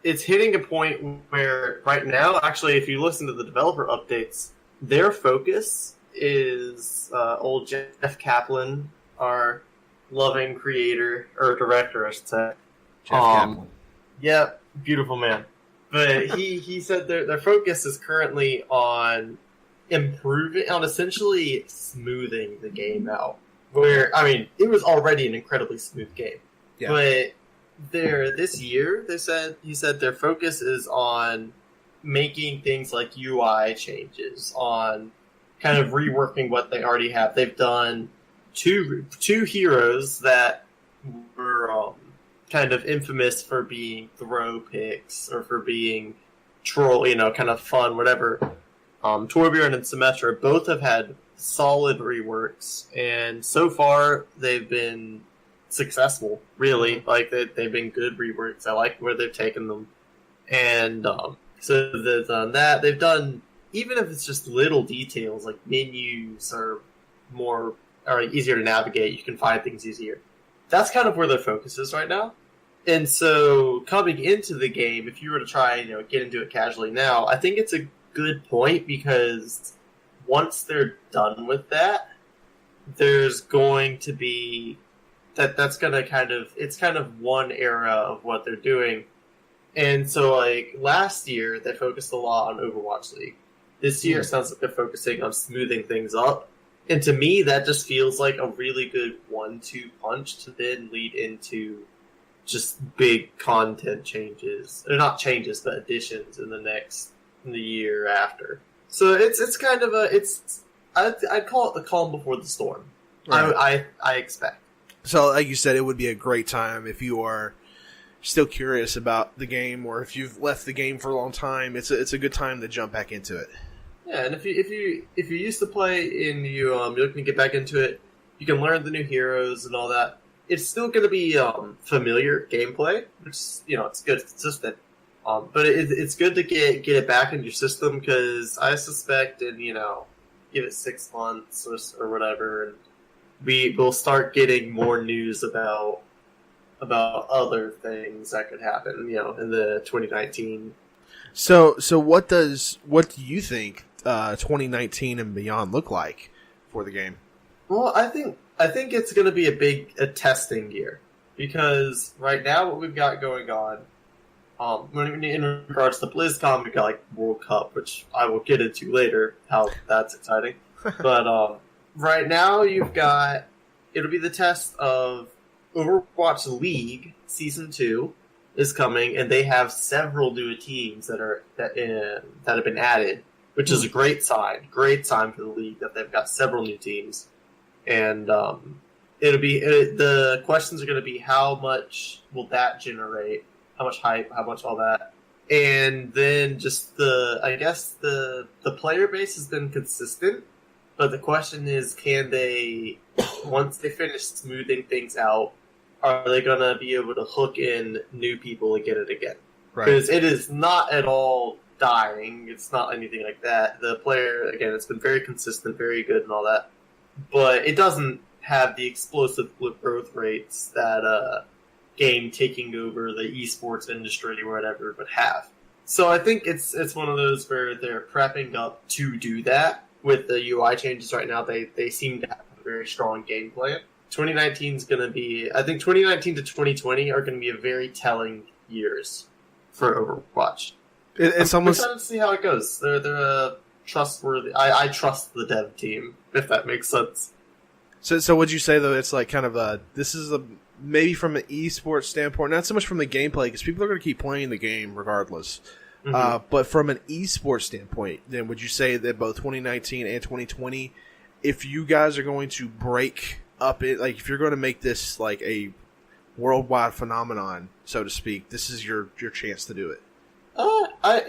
it's hitting a point where right now, actually, if you listen to the developer updates, their focus is old Jeff Kaplan, our loving creator or director, I should say. Jeff Kaplan. Yeah, beautiful man. But he said their focus is currently on essentially smoothing the game out. Where, it was already an incredibly smooth game. Yeah. But this year, he said their focus is on making things like UI changes, on kind of reworking what they already have. They've done two heroes that were kind of infamous for being throw picks or for being troll, kind of fun, whatever. Torbjorn and Symmetra both have had solid reworks, and so far they've been successful. Really, like they've been good reworks. I like where they've taken them, and so they've done that. They've done, even if it's just little details like menus are easier to navigate. You can find things easier. That's kind of where their focus is right now. And so coming into the game, if you were to try, get into it casually now, I think it's a good point because once they're done with that, there's going to be that's going to it's kind of one era of what they're doing. And so like last year, they focused a lot on Overwatch League. This year, it sounds like they're focusing on smoothing things up. And to me, that just feels like a really good 1-2 punch to then lead into just big content changes. Or not changes, but additions in the year after. So it's kind of I'd call it the calm before the storm. Right. I expect. So like you said, it would be a great time if you are still curious about the game, or if you've left the game for a long time, it's a good time to jump back into it. Yeah, and if you used to play and you're looking to get back into it, you can learn the new heroes and all that. It's still going to be familiar gameplay, which it's good, it's consistent. But it's good to get it back into your system because I suspect give it 6 months or whatever, and we'll start getting more news about other things that could happen, in the 2019. So what do you think 2019 and beyond look like for the game? Well, I think it's going to be a testing year because right now what we've got going on, in regards to BlizzCon, we've got like World Cup, which I will get into later, how that's exciting. But right now it'll be the test of Overwatch League Season 2 is coming, and they have several new teams that have been added, which is a great sign. Great sign for the league that they've got several new teams. And the questions are going to be how much will that generate, how much hype, how much all that, and then just the player base has been consistent, but the question is, can they, once they finish smoothing things out, are they going to be able to hook in new people again and again? Because it is not at all dying. It's not anything like that. The player, again, it's been very consistent, very good and all that. But it doesn't have the explosive growth rates that game taking over the esports industry or whatever would have. So I think it's one of those where they're prepping up to do that. With the UI changes right now, they seem to have a very strong game plan. 2019 is going to be, I think 2019 to 2020 are going to be a very telling years for Overwatch. It's almost, I'm excited to see how it goes. They're a trustworthy. I trust the dev team, if that makes sense. So would you say though it's like kind of this is maybe from an esports standpoint, not so much from the gameplay because people are going to keep playing the game regardless. Mm-hmm. But from an esports standpoint, then would you say that both 2019 and 2020, if you guys are going to break up it, like if you're going to make this like a worldwide phenomenon, so to speak, this is your chance to do it?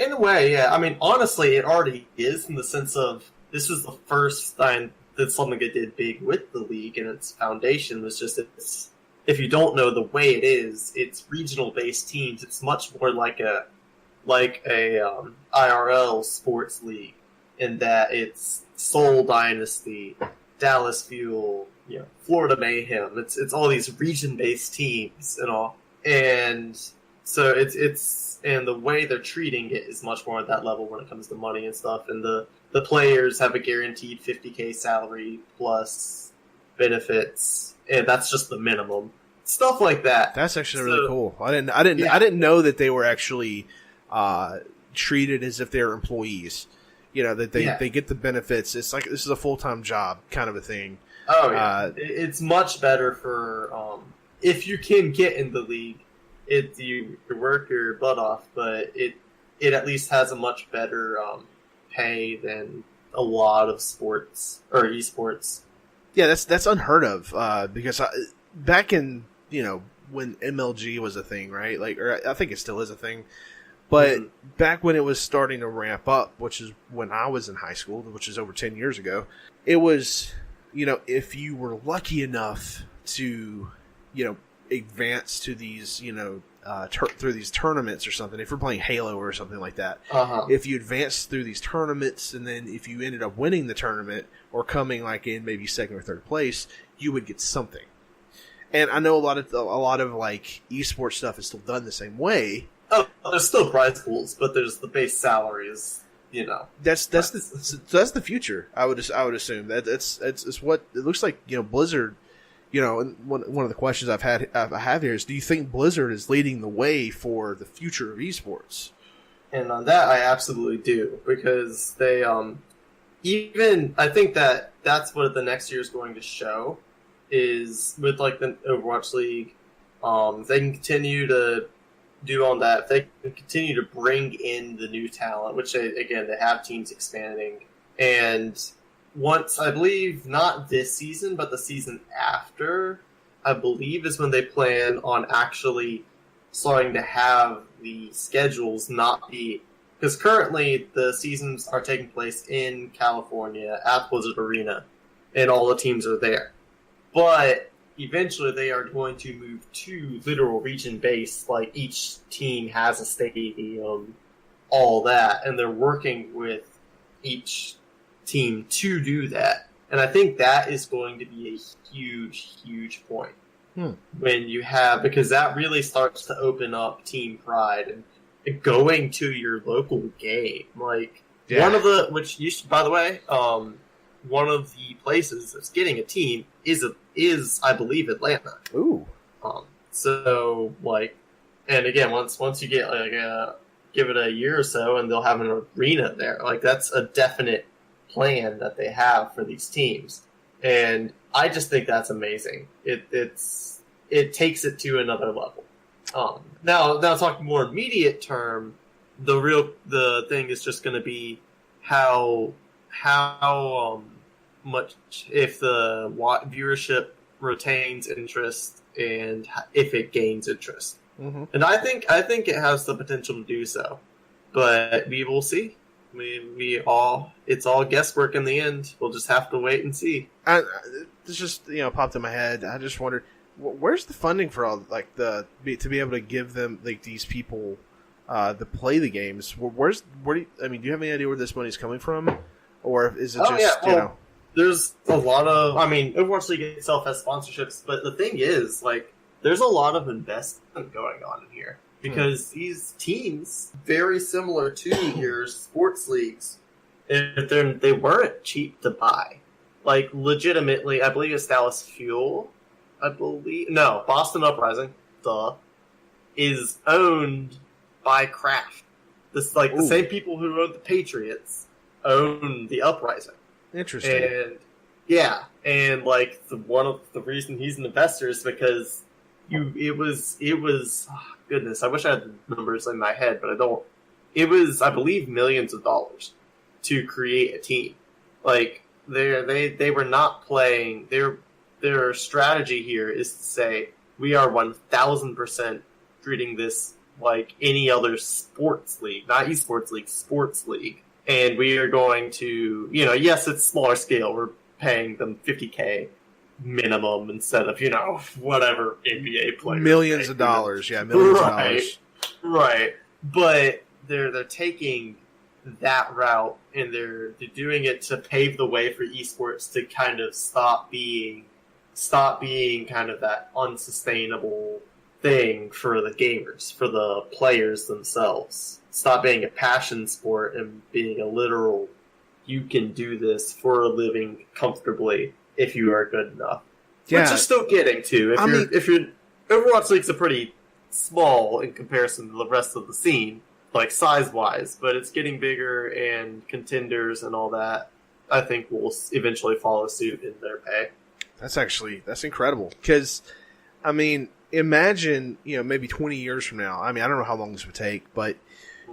In a way, yeah. I mean, honestly, it already is in the sense of this was the first time that something that did big with the league, and its foundation was just if you don't know the way it is, it's regional based teams. It's much more like a IRL sports league in that it's Seoul Dynasty, Dallas Fuel, Florida Mayhem. It's all these region based teams and all, and so it's and the way they're treating it is much more at that level when it comes to money and stuff. And the players have a guaranteed $50K salary plus benefits, and that's just the minimum. Stuff like that. That's actually really cool. I didn't know that they were actually treated as if they're employees. That they get the benefits. It's like this is a full-time job kind of a thing. Oh yeah, it's much better for if you can get in the league. You work your butt off, but it at least has a much better pay than a lot of sports or esports. Yeah, that's unheard of because back in when MLG was a thing, right? Like, or I think it still is a thing. But back when it was starting to ramp up, which is when I was in high school, which is over 10 years ago, it was, if you were lucky enough to, advance to these, through these tournaments or something, if you're playing Halo or something like that, if you advanced through these tournaments, and then if you ended up winning the tournament or coming like in maybe second or third place, you would get something. And I know a lot of like esports stuff is still done the same way. Oh, there's still prize pools, but there's the base salaries. That's the future. I would assume it's what it looks like. Blizzard. And one of the questions I have here is: do you think Blizzard is leading the way for the future of esports? And on that, I absolutely do, because they I think that's what the next year is going to show, is with like the Overwatch League, if they can continue to do on that, if they can continue to bring in the new talent, which they have teams expanding, and once, I believe, not this season, but the season after, I believe is when they plan on actually starting to have the schedules not be... Because currently, the seasons are taking place in California at Blizzard Arena, and all the teams are there. But eventually, they are going to move to literal region-based, like each team has a stadium, all that, and they're working with each team to do that. And I think that is going to be a huge, huge point when you have, because that really starts to open up team pride and going to your local game. Like, one of the, which you should, by the way, one of the places that's getting a team is I believe Atlanta. Ooh. So like, and again, once you get like give it a year or so, and they'll have an arena there. Like, that's a definite plan that they have for these teams, and I just think that's amazing. It takes it to another level. Now talking more immediate term, the thing is just going to be how much, if the viewership retains interest and if it gains interest. And I think it has the potential to do so, but we will see. It's all guesswork in the end. We'll just have to wait and see. This just popped in my head. I just wondered, where's the funding for all to be able to give them like these people to play the games? Do you have any idea where this money's coming from, or is it There's a lot of, Overwatch League itself has sponsorships, but the thing is, like, there's a lot of investment going on in here. Because these teams, very similar to your sports leagues, they weren't cheap to buy. Like, legitimately, I believe it's Dallas Fuel. Boston Uprising, is owned by Kraft. This, like, the same people who own the Patriots own the Uprising. Interesting. And like, one of the reason he's an investor is because it was goodness, I wish I had the numbers in my head, but I don't. It was, I believe, millions of dollars to create a team. Like, they were not playing. Their strategy here is to say, we are 1,000% treating this like any other sports league, not esports league, sports league. And we are going to, yes, it's smaller scale. We're paying them $50K minimum instead of, whatever NBA player. Millions of dollars, millions of dollars. Right. But they're taking that route, and they're doing it to pave the way for esports to kind of stop being kind of that unsustainable thing for the gamers, for the players themselves. Stop being a passion sport and being a literal, you can do this for a living comfortably if you are good enough. Yeah. Which is still getting to. If you're Overwatch League's a pretty small in comparison to the rest of the scene, like size-wise, but it's getting bigger, and contenders and all that, I think, will eventually follow suit in their pay. That's incredible. Because, imagine, maybe 20 years from now, I don't know how long this would take, but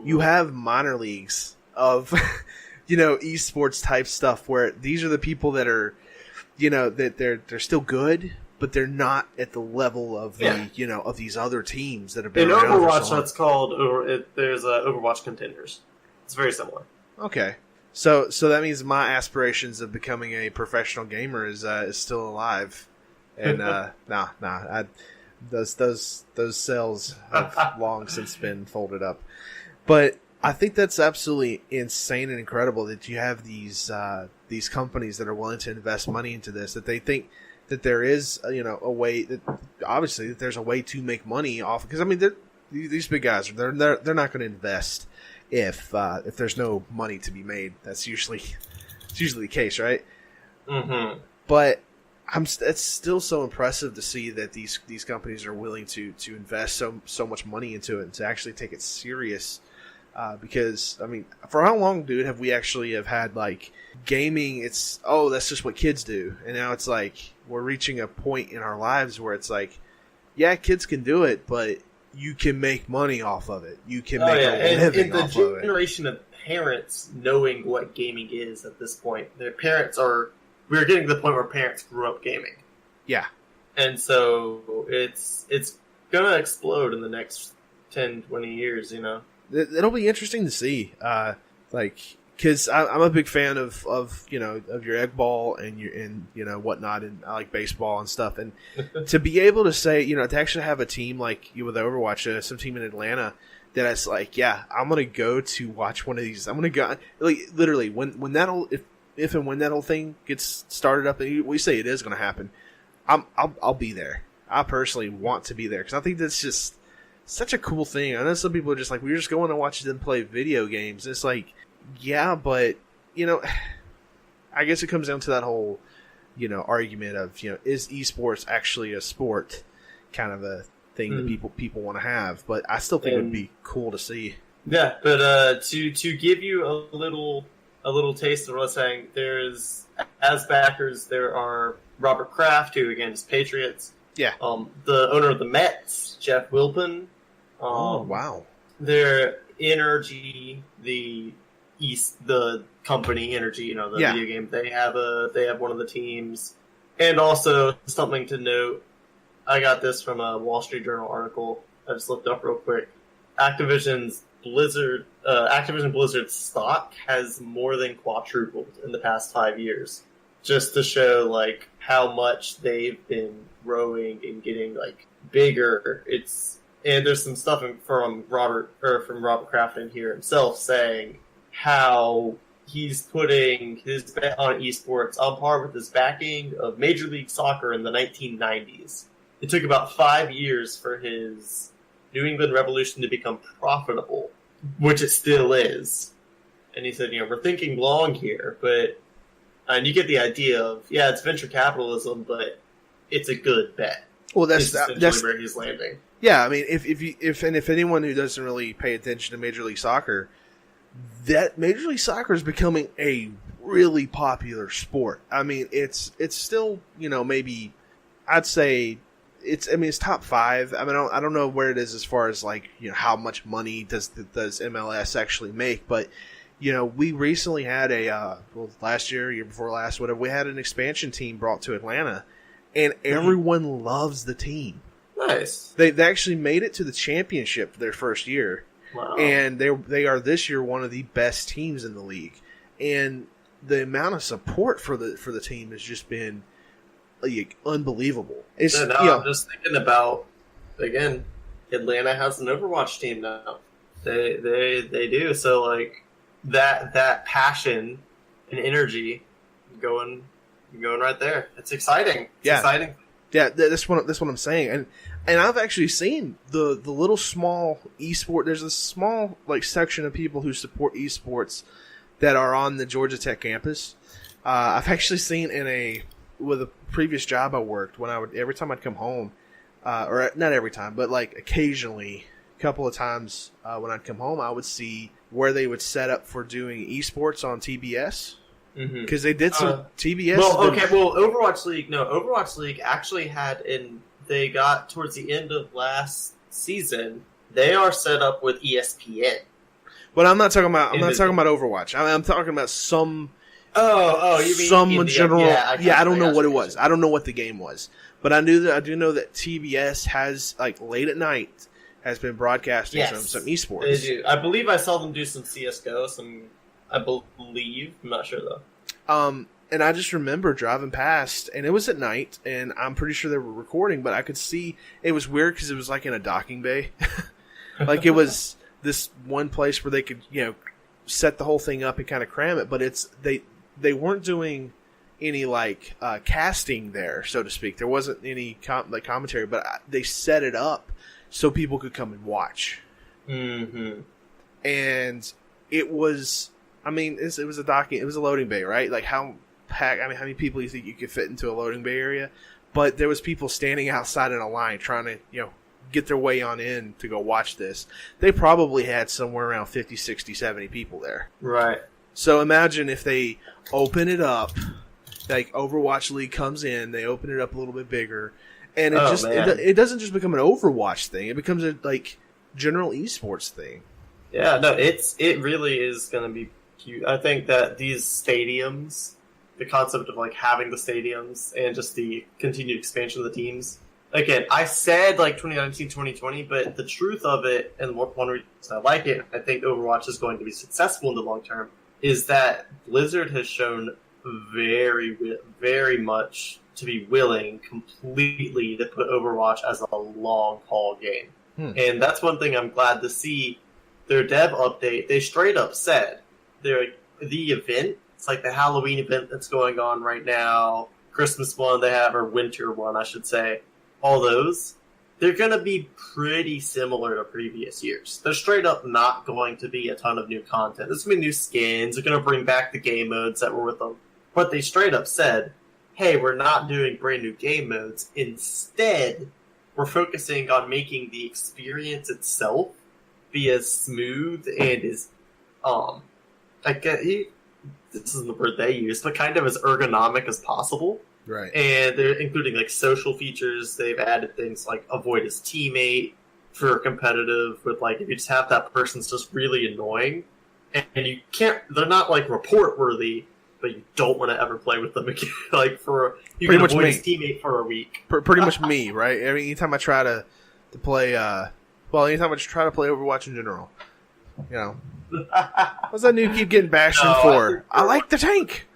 you have minor leagues of, esports type stuff where these are the people that are, that they're still good, but they're not at the level of the of these other teams that have been in around Overwatch. For so long. That's called there's Overwatch Contenders. It's very similar. Okay, so that means my aspirations of becoming a professional gamer is still alive, and those cells have long since been folded up, but. I think that's absolutely insane and incredible that you have these companies that are willing to invest money into this, that they think that there is a way that obviously that there's a way to make money off, because I mean these big guys they're not going to invest if there's no money to be made. That's usually the case, right? Mm-hmm. But it's still so impressive to see that these companies are willing to invest so much money into it and to actually take it serious. Because I mean, for how long, dude, have we had like gaming? It's that's just what kids do, and now it's like we're reaching a point in our lives where it's like, yeah, kids can do it, but you can make money off of it. You can make a living off of it. The generation of parents knowing what gaming is at this point, we're getting to the point where parents grew up gaming. Yeah, and so it's gonna explode in the next 10, 20 years. It'll be interesting to see, because I'm a big fan of your egg ball and whatnot, and I like baseball and stuff, and to be able to say to actually have a team like you with Overwatch, some team in Atlanta that it's like, yeah, I'm gonna go to watch one of these. I'm gonna go literally when that'll if and when that whole thing gets started up, and we say it is gonna happen, I'll be there. I personally want to be there because I think that's just such a cool thing. I know some people are just like, we're just going to watch them play video games. It's like, yeah, but I guess it comes down to that whole argument of is esports actually a sport, kind of a thing that people want to have. But I still think it would be cool to see. Yeah, but to give you a little taste of what I was saying, there's as backers there are Robert Kraft, who again is Patriots. Yeah. The owner of the Mets, Jeff Wilpon. Wow. Their Energy, the company Energy, the video game. They have one of the teams, and also something to note. I got this from a Wall Street Journal article. I just looked up real quick. Activision Blizzard stock has more than quadrupled in the past 5 years, just to show like how much they've been growing and getting like bigger. And there's some stuff from Robert Kraft in here himself saying how he's putting his bet on esports on par with his backing of Major League Soccer in the 1990s. It took about 5 years for his New England Revolution to become profitable, which it still is. And he said, we're thinking long here, and you get the idea of, it's venture capitalism, but it's a good bet. Well, that's where he's landing. Yeah, I mean, if anyone who doesn't really pay attention to Major League Soccer, that Major League Soccer is becoming a really popular sport. I mean, it's still maybe I'd say it's top 5. I mean, I don't know where it is as far as like how much money does MLS actually make, but we recently had last year before last, whatever, we had an expansion team brought to Atlanta, and everyone loves the team. Nice. They actually made it to the championship their first year. Wow. And they are this year one of the best teams in the league. And the amount of support for the team has just been unbelievable. I'm just thinking about, again, Atlanta has an Overwatch team now. They do. So like that passion and energy going right there. It's exciting. It's exciting. Yeah, that's what I'm saying. And I've actually seen the little small esport. There's a small section of people who support esports that are on the Georgia Tech campus. I've actually seen with a previous job I worked, every time I'd come home, or not every time, but occasionally, a couple of times when I'd come home, I would see where they would set up for doing esports on TBS. Because they did some TBS. Overwatch League actually had they got towards the end of last season. They are set up with ESPN. But I'm not talking about Overwatch. I'm talking about some. You mean some general? I don't know what it was. I don't know what the game was. But I do know that TBS has, like, late at night, has been broadcasting some esports. They do. I believe I saw them do some CS:GO. I believe. I'm not sure though. And I just remember driving past, and it was at night, and I'm pretty sure they were recording, but I could see it was weird because it was like in a docking bay. Like, it was this one place where they could, set the whole thing up and kind of cram it, but they weren't doing any like casting there, so to speak. There wasn't any commentary, but they set it up so people could come and watch. Mm-hmm. And it was, it was a loading bay, right? Like, how many people do you think you could fit into a loading bay area? But there was people standing outside in a line trying to, get their way on in to go watch this. They probably had somewhere around 50, 60, 70 people there. Right. So imagine if they open it up, like Overwatch League comes in, they open it up a little bit bigger, and it doesn't just become an Overwatch thing, it becomes a, like, general esports thing. Yeah, no, it really is going to be cute. I think that these stadiums, the concept of, like, having the stadiums and just the continued expansion of the teams. Again, I said, like, 2019, 2020, but the truth of it, and one reason I like it, I think Overwatch is going to be successful in the long term, is that Blizzard has shown very, very much to be willing completely to put Overwatch as a long-haul game. And that's one thing I'm glad to see. Their dev update, they straight up said, the event, it's like the Halloween event that's going on right now, Christmas one they have, or winter one, I should say, all those, they're going to be pretty similar to previous years. They're straight up not going to be a ton of new content. There's going to be new skins. They're going to bring back the game modes that were with them. But they straight up said, hey, we're not doing brand new game modes. Instead, we're focusing on making the experience itself be as smooth and as, this isn't the word they use, but kind of as ergonomic as possible. Right. And they're including, like, social features. They've added things like avoid his teammate for competitive with, like, if you just have that person's just really annoying and you can't, they're not, like, report worthy, but you don't want to ever play with them again. Like, you can avoid his teammate for a week. Pretty much me, right? Anytime I try to play, anytime I just try to play Overwatch in general, what's that new keep getting bashed in for? I like the tank.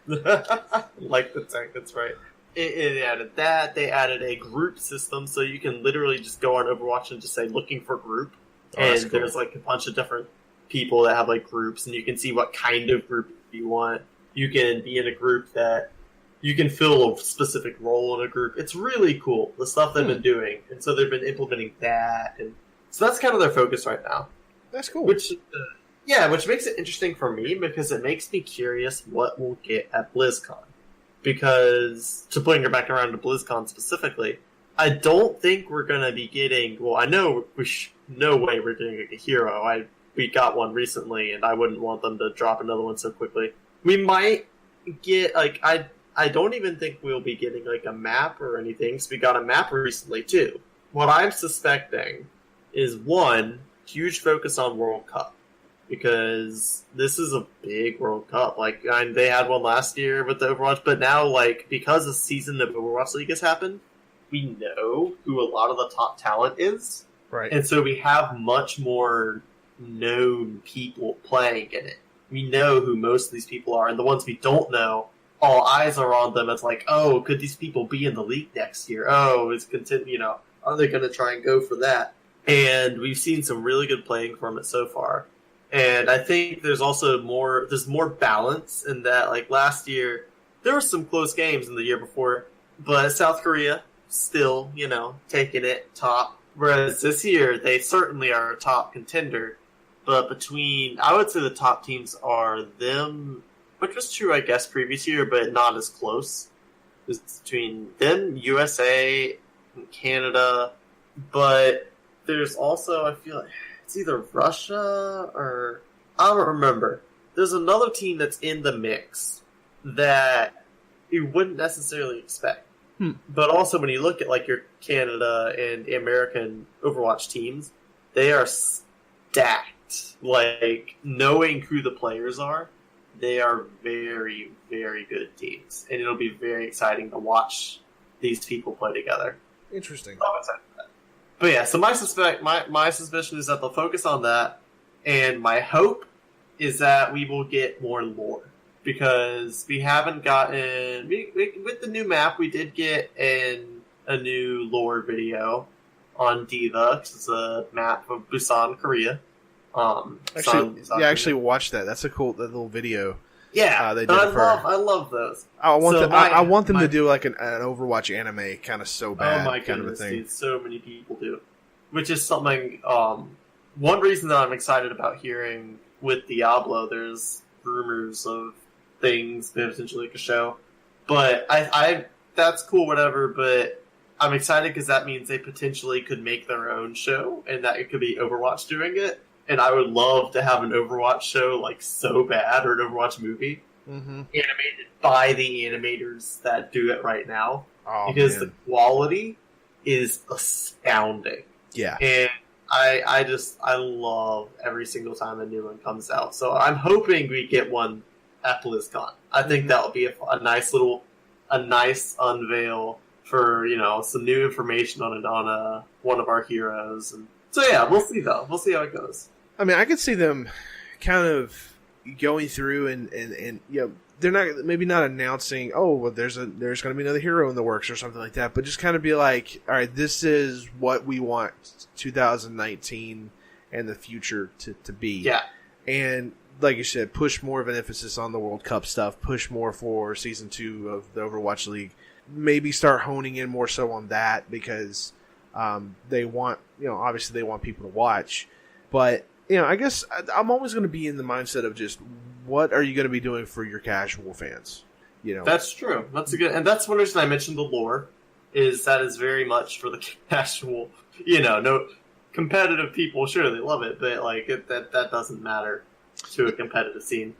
Like the tank, that's right. It added that. They added a group system, so you can literally just go on Overwatch and just say looking for group. And cool. There's like a bunch of different people that have like groups, and you can see what kind of group you want. You can be in a group that you can fill a specific role in a group. It's really cool, the stuff they've been doing. And so they've been implementing that. And so that's kind of their focus right now. That's cool. Which makes it interesting for me because it makes me curious what we'll get at BlizzCon. Because, to bring it back around to BlizzCon specifically, I don't think we're going to be getting... Well, I know no way we're getting a hero. We got one recently, and I wouldn't want them to drop another one so quickly. We might get, like... I don't even think we'll be getting, like, a map or anything, because we got a map recently, too. What I'm suspecting is, one, huge focus on World Cup. Because this is a big World Cup. Like, they had one last year with the Overwatch, but now, like, because the season of Overwatch League has happened, we know who a lot of the top talent is. Right. And so we have much more known people playing in it. We know who most of these people are, and the ones we don't know, all eyes are on them. It's like, oh, could these people be in the league next year? Oh, are they going to try and go for that? And we've seen some really good playing from it so far. And I think there's also more balance in that, like, last year, there were some close games in the year before, but South Korea still, taking it top. Whereas this year, they certainly are a top contender. But I would say the top teams are them, which was true, I guess, previous year, but not as close. It's between them, USA, and Canada. But there's also, I feel like, it's either Russia or... I don't remember. There's another team that's in the mix that you wouldn't necessarily expect. But also when you look at like your Canada and American Overwatch teams, they are stacked. Like, knowing who the players are, they are very, very good teams. And it'll be very exciting to watch these people play together. Interesting. I'm excited for that. But yeah, so my suspicion is that they'll focus on that, and my hope is that we will get more lore, because we haven't gotten with the new map. We did get a new lore video on Diva, because it's a map of Busan, Korea. I actually watched that. That's a cool little video. Yeah, they did I love those. I want them to do like an Overwatch anime, kind of so bad. Oh my kind goodness, of a thing. dude, so many people do. Which is something. One reason that I'm excited about hearing with Diablo, there's rumors of things potentially like a show, but I that's cool, whatever. But I'm excited because that means they potentially could make their own show, and that it could be Overwatch doing it. And I would love to have an Overwatch show, like, so bad, or an Overwatch movie, animated by the animators that do it right now. Oh, because man. the quality is astounding. Yeah. And I love every single time a new one comes out. So I'm hoping we get one at BlizzCon. I think that will be a nice unveil for, some new information on one of our heroes. And so yeah, we'll see though. We'll see how it goes. I mean, I could see them kind of going through and they're not announcing, oh, well, there's going to be another hero in the works or something like that, but just kind of be like, all right, this is what we want 2019 and the future to be. Yeah. And like you said, push more of an emphasis on the World Cup stuff, push more for Season 2 of the Overwatch League, maybe start honing in more so on that, because they want, obviously they want people to watch, but I guess I'm always going to be in the mindset of just, what are you going to be doing for your casual fans? That's true. That's and that's one reason I mentioned the lore, is very much for the casual, no competitive people. Sure, they love it, but like that doesn't matter to a competitive scene.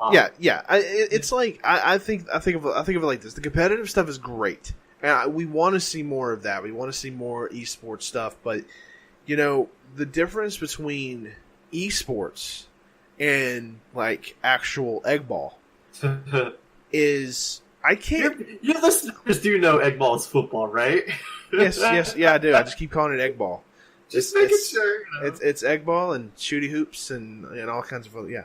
It's like I think of it like this: the competitive stuff is great, and we want to see more of that. We want to see more esports stuff, but the difference between esports and like actual egg ball is I can't. Your listeners do know egg ball is football, right? yes, I do. I just keep calling it egg ball. Just making sure. It's egg ball and shooty hoops and all kinds of yeah.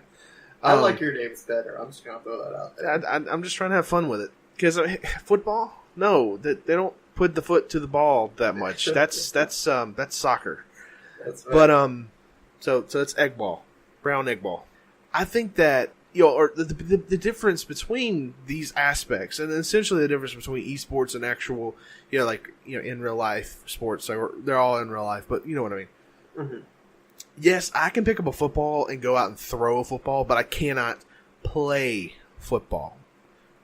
I like your names better. I'm just gonna throw that out there. I'm just trying to have fun with it, because football, no, they don't put the foot to the ball that much. That's soccer. That's right. But so it's egg ball, brown egg ball. I think that or the difference between these aspects, and essentially the difference between esports and actual in real life sports. So they're all in real life, but you know what I mean. Mm-hmm. Yes, I can pick up a football and go out and throw a football, but I cannot play football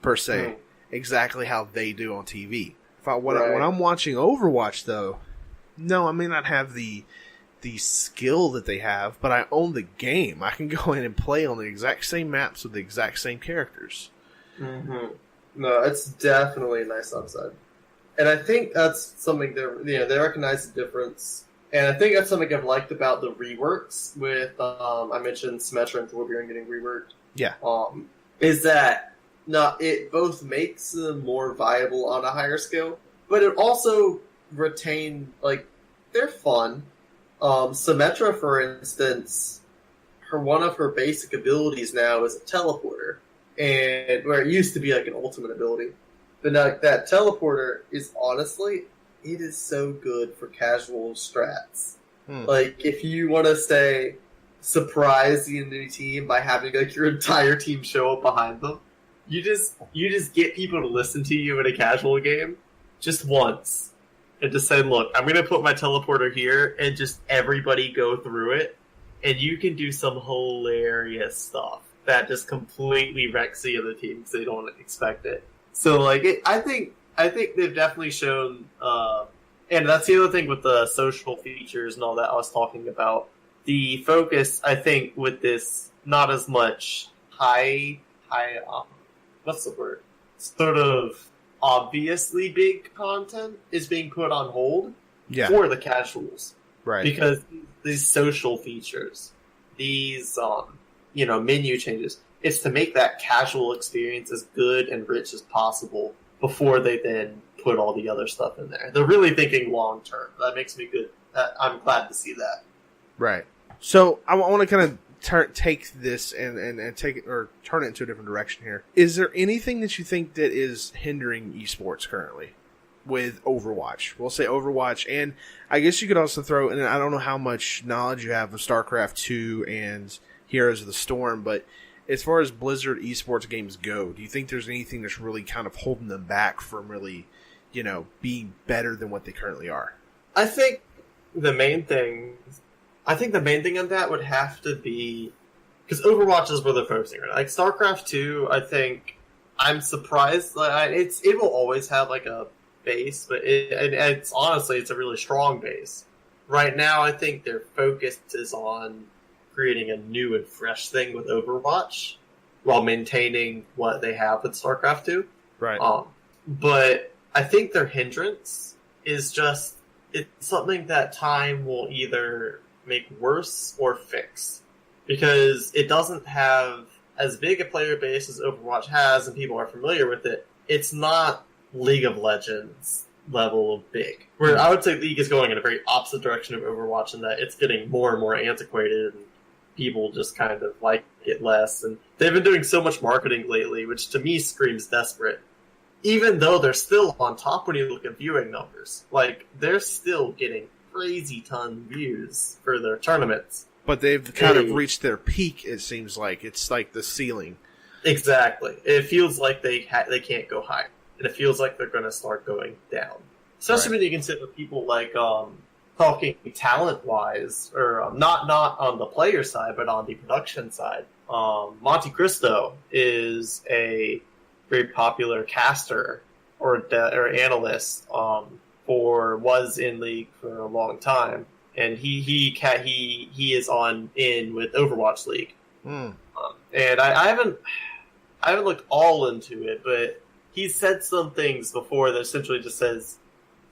per se exactly how they do on TV. When I'm watching Overwatch, though, no, I may not have the skill that they have, but I own the game. I can go in and play on the exact same maps with the exact same characters. Mm-hmm. No, it's definitely a nice upside, and I think that's something they recognize the difference. And I think that's something I've liked about the reworks with, I mentioned Symmetra and Torbjorn getting reworked. Yeah. Is that it both makes them more viable on a higher scale, but it also retain, they're fun. Symmetra, for instance, one of her basic abilities now is a teleporter, and where it used to be like an ultimate ability. But now that teleporter is honestly, it is so good for casual strats. Like, if you want to surprise the enemy team by having your entire team show up behind them, you just get people to listen to you in a casual game just once, and just say, "Look, I'm going to put my teleporter here," and just everybody go through it, and you can do some hilarious stuff that just completely wrecks the other team because they don't expect it. So, I think they've definitely shown, and that's the other thing with the social features and all that I was talking about. The focus, I think, with this, not as much what's the word? Sort of obviously big content is being put on hold for the casuals. Right. Because these social features, these, menu changes, it's to make that casual experience as good and rich as possible before they then put all the other stuff in there. They're really thinking long term. That makes me good. I'm glad to see that. Right. So I want to kind of take this and take it or turn it into a different direction here. Is there anything that you think that is hindering esports currently with Overwatch? We'll say Overwatch, and I guess you could also throw, and I don't know how much knowledge you have of StarCraft 2 and Heroes of the Storm, but as far as Blizzard esports games go, do you think there's anything that's really kind of holding them back from really, being better than what they currently are? I think the main thing on that would have to be, because Overwatch is where they're focusing right now. Like StarCraft 2, I think I'm surprised. It will always have like a base, but it's honestly it's a really strong base. Right now, I think their focus is on creating a new and fresh thing with Overwatch while maintaining what they have with StarCraft 2. Right. But I think their hindrance is just it's something that time will either make worse or fix, because it doesn't have as big a player base as Overwatch has and people are familiar with it. It's not League of Legends level of big, where I would say League is going in a very opposite direction of Overwatch in that it's getting more and more antiquated and people just kind of like it less. And they've been doing so much marketing lately, which to me screams desperate. Even though they're still on top when you look at viewing numbers. Like, they're still getting crazy ton views for their tournaments. But they've kind of reached their peak, it seems like. It's like the ceiling. Exactly. It feels like they can't go higher. And it feels like they're going to start going down. Especially when you consider people like, talking talent-wise, or not on the player side, but on the production side. Monte Cristo is a very popular caster or analyst, was in League for a long time, and he is in with Overwatch League. And I haven't looked all into it, but he said some things before that essentially just says,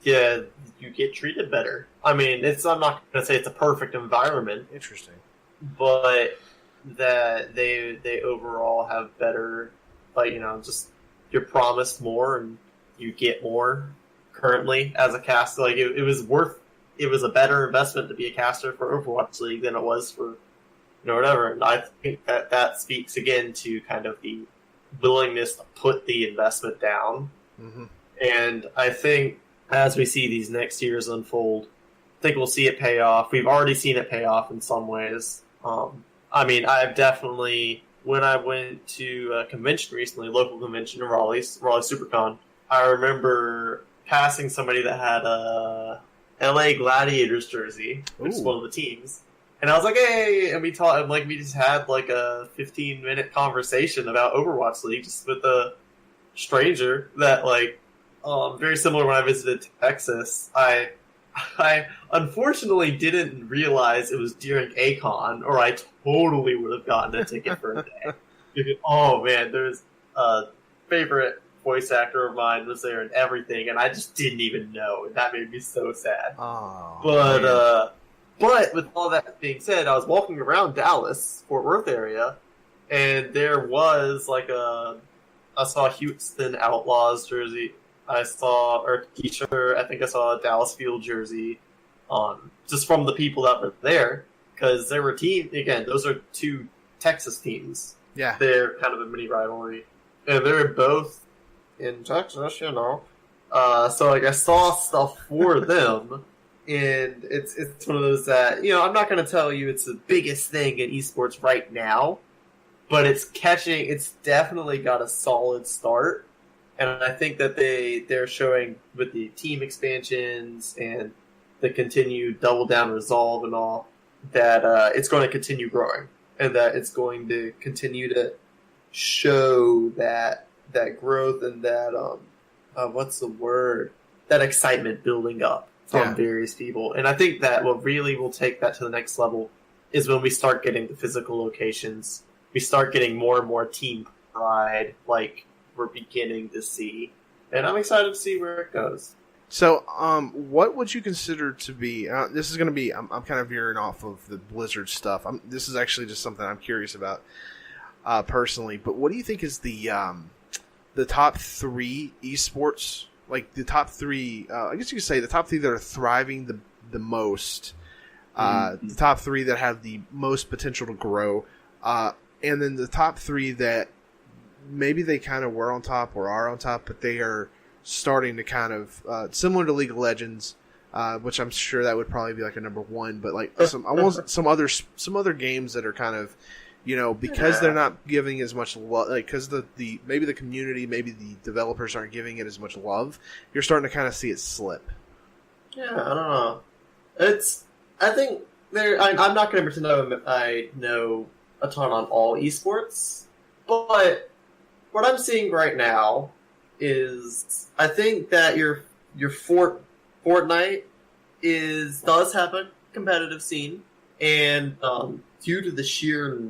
yeah, you get treated better. I mean, I'm not going to say it's a perfect environment. Interesting. But that they overall have better, just you're promised more and you get more currently as a caster. Like, it was a better investment to be a caster for Overwatch League than it was for, whatever. And I think that speaks again to kind of the willingness to put the investment down. Mm-hmm. And I think as we see these next years unfold, I think we'll see it pay off. We've already seen it pay off in some ways. I mean, I've definitely, when I went to a convention recently, local convention in Raleigh SuperCon, I remember passing somebody that had a LA Gladiators jersey, which is one of the teams. And I was like, hey, and we talked, and we just had like a 15-minute conversation about Overwatch League just with a stranger that very similar when I visited Texas. I unfortunately didn't realize it was during A-Con, or I totally would have gotten a ticket for a day. Oh man, there's a favorite voice actor of mine was there and everything, and I just didn't even know, and that made me so sad. Oh, but with all that being said, I was walking around Dallas, Fort Worth area, and there was I saw a Houston Outlaws jersey. I saw a t-shirt. I think I saw a Dallas Field jersey, just from the people that were there, because there were again, those are two Texas teams. Yeah, they're kind of a mini rivalry, and they're both in Texas, So I saw stuff for them, and it's one of those that I'm not going to tell you it's the biggest thing in esports right now, but it's definitely got a solid start. And I think that they're showing with the team expansions and the continued double down resolve and all that it's going to continue growing, and that it's going to continue to show that growth and that that excitement building up from various people. And I think that what really will take that to the next level is when we start getting the physical locations. We start getting more and more team pride, like we're beginning to see, and I'm excited to see where it goes. So, what would you consider to be? This is going to be. I'm kind of veering off of the Blizzard stuff. This is actually just something I'm curious about personally. But what do you think is the top 3 esports like the top three. I guess you could say the top three that are thriving the most. The top three that have the most potential to grow, and then the top three that maybe they kind of were on top or are on top, but they are starting to kind of similar to League of Legends, which I'm sure that would probably be like a number one, but like some other games that are kind of, because they're not giving as much love, like because the maybe the community, maybe the developers aren't giving it as much love, you're starting to kind of see it slip. Yeah, I don't know. I think I'm not going to pretend I know a ton on all esports, but what I'm seeing right now is I think that your Fortnite does have a competitive scene, and due to the sheer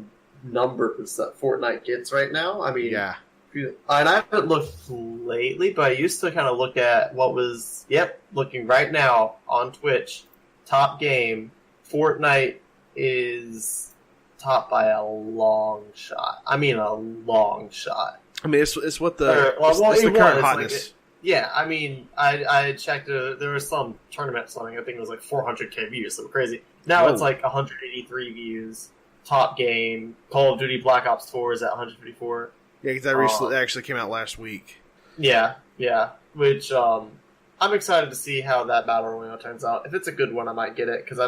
numbers that Fortnite gets right now, I mean, yeah. And I haven't looked lately, but I used to kind of look at what was looking right now on Twitch. Top game, Fortnite is top by a long shot. I mean, a long shot. I mean, it's what the it's the current hotness. I mean, I checked. There was some tournament something. I think it was like 400k views, something crazy. Now it's like 183 views. Top game, Call of Duty Black Ops 4 is at 154. Yeah, because that actually came out last week. Yeah. Which I'm excited to see how that battle royale turns out. If it's a good one, I might get it because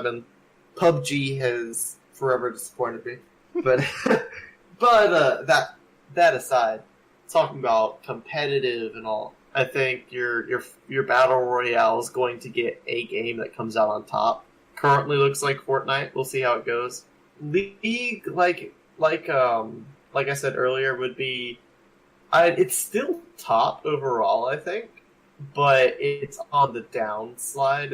PUBG has forever disappointed me. But that aside, talking about competitive and all, I think your battle royale is going to get a game that comes out on top. Currently looks like Fortnite. We'll see how it goes. League, like I said earlier, would be it's still top overall, I think. But it's on the downslide.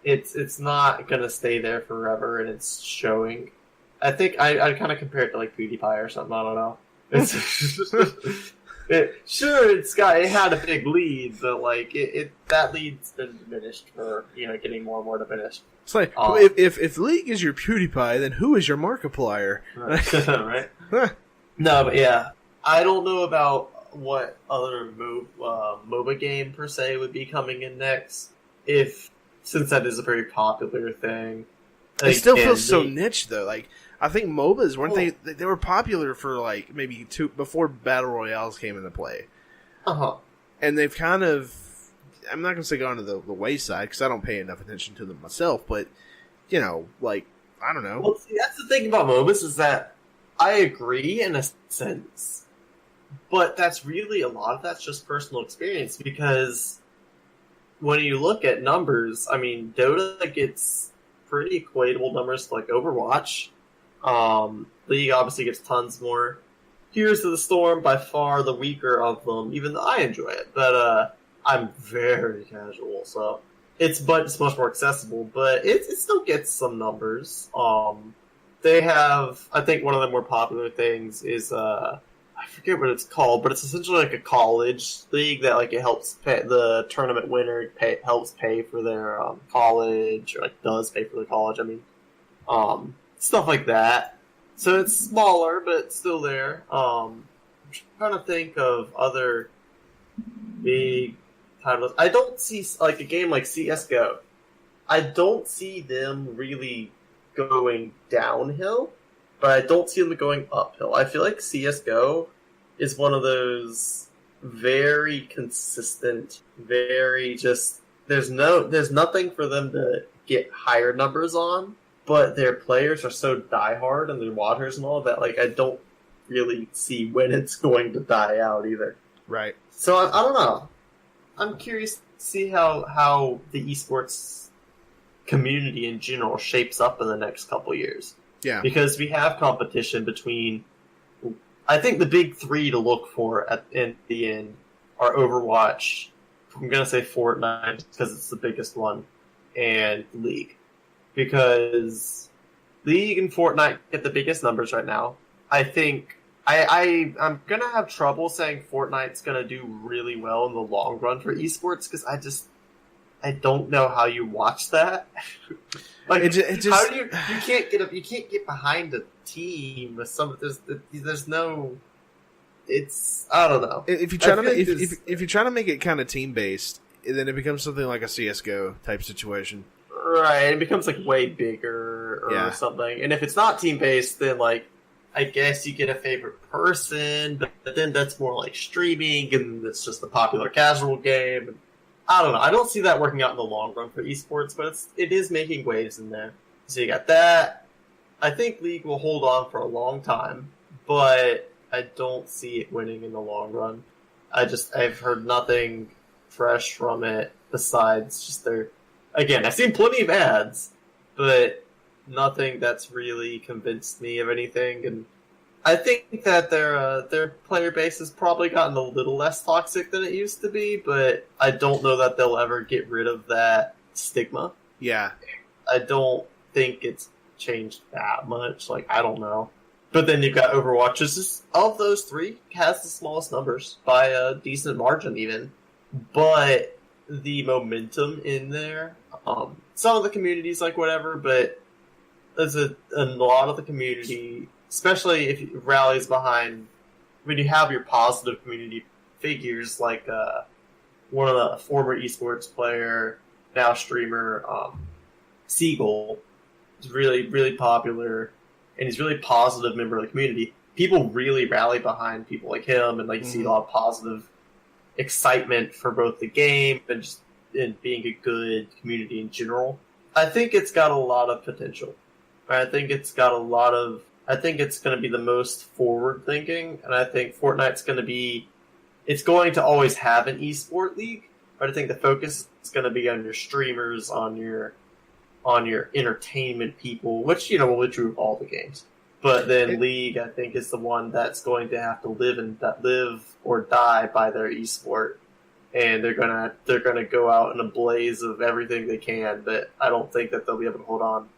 It's not gonna stay there forever, and it's showing. I think I kind of compare it to like PewDiePie or something. I don't know. It had a big lead, but like that lead's been diminished for getting more and more diminished. It's like if League is your PewDiePie, then who is your Markiplier? Right. No, but yeah, I don't know about what other MOBA game per se would be coming in next, since that is a very popular thing. It still feels so niche though. Like I think MOBAs weren't they were popular for like maybe before battle royales came into play. And they've kind of, I'm not gonna say gone to the wayside because I don't pay enough attention to them myself, but like I don't know. Well, see, that's the thing about MOBAs is that I agree in a sense. But that's really a lot of that's just personal experience because when you look at numbers, I mean, Dota gets pretty equatable numbers to like Overwatch. League obviously gets tons more. Heroes of the Storm, by far the weaker of them, even though I enjoy it. But I'm very casual, so it's much more accessible. But it still gets some numbers. They have, I think one of the more popular things is I forget what it's called, but it's essentially like a college league that like it helps pay the tournament winner helps pay for their college, or like does pay for their college. I mean, stuff like that. So it's smaller, but still there. I'm trying to think of other big titles. I don't see like a game like CS:GO. I don't see them really going downhill, but I don't see them going uphill. I feel like CS:GO is one of those very consistent, very just there's nothing for them to get higher numbers on, but their players are so diehard and their waters and all that, like I don't really see when it's going to die out either. Right. So I don't know. I'm curious to see how the esports community in general shapes up in the next couple years. Yeah. Because we have competition between, I think the big three to look for in the end are Overwatch, I'm going to say Fortnite because it's the biggest one, and League. Because League and Fortnite get the biggest numbers right now. I think I'm going to have trouble saying Fortnite's going to do really well in the long run for esports because I don't know how you watch that. Like, it just, how do you can't get behind a team with some. There's no. it's I don't know. If you try to if you try to make it kind of team based, then it becomes something like a CS:GO type situation. Right, it becomes like way bigger or something. And if it's not team based, then like I guess you get a favorite person, but then that's more like streaming, and it's just a popular casual game. And I don't know. I don't see that working out in the long run for esports, but it is making waves in there. So you got that. I think League will hold on for a long time, but I don't see it winning in the long run. I've heard nothing fresh from it besides just again, I've seen plenty of ads, but nothing that's really convinced me of anything. And I think that their player base has probably gotten a little less toxic than it used to be, but I don't know that they'll ever get rid of that stigma. Yeah. I don't think it's changed that much. Like, I don't know. But then you've got Overwatch. Of those three, has the smallest numbers by a decent margin even. But the momentum in there, some of the communities like whatever, but there's a lot of the community, especially if it rallies behind, when you have your positive community figures like one of the former esports player, now streamer, Siegel, is really, really popular, and he's a really positive member of the community. People really rally behind people like him, and like you see a lot of positive excitement for both the game and just in being a good community in general. I think it's got a lot of potential. I think it's going to be the most forward thinking, and I think Fortnite's it's going to always have an esport league, but I think the focus is going to be on your streamers, on your entertainment people, which, will be true of all the games. But then League, I think, is the one that's going to have to live or die by their esport, and they're gonna go out in a blaze of everything they can. But I don't think that they'll be able to hold on.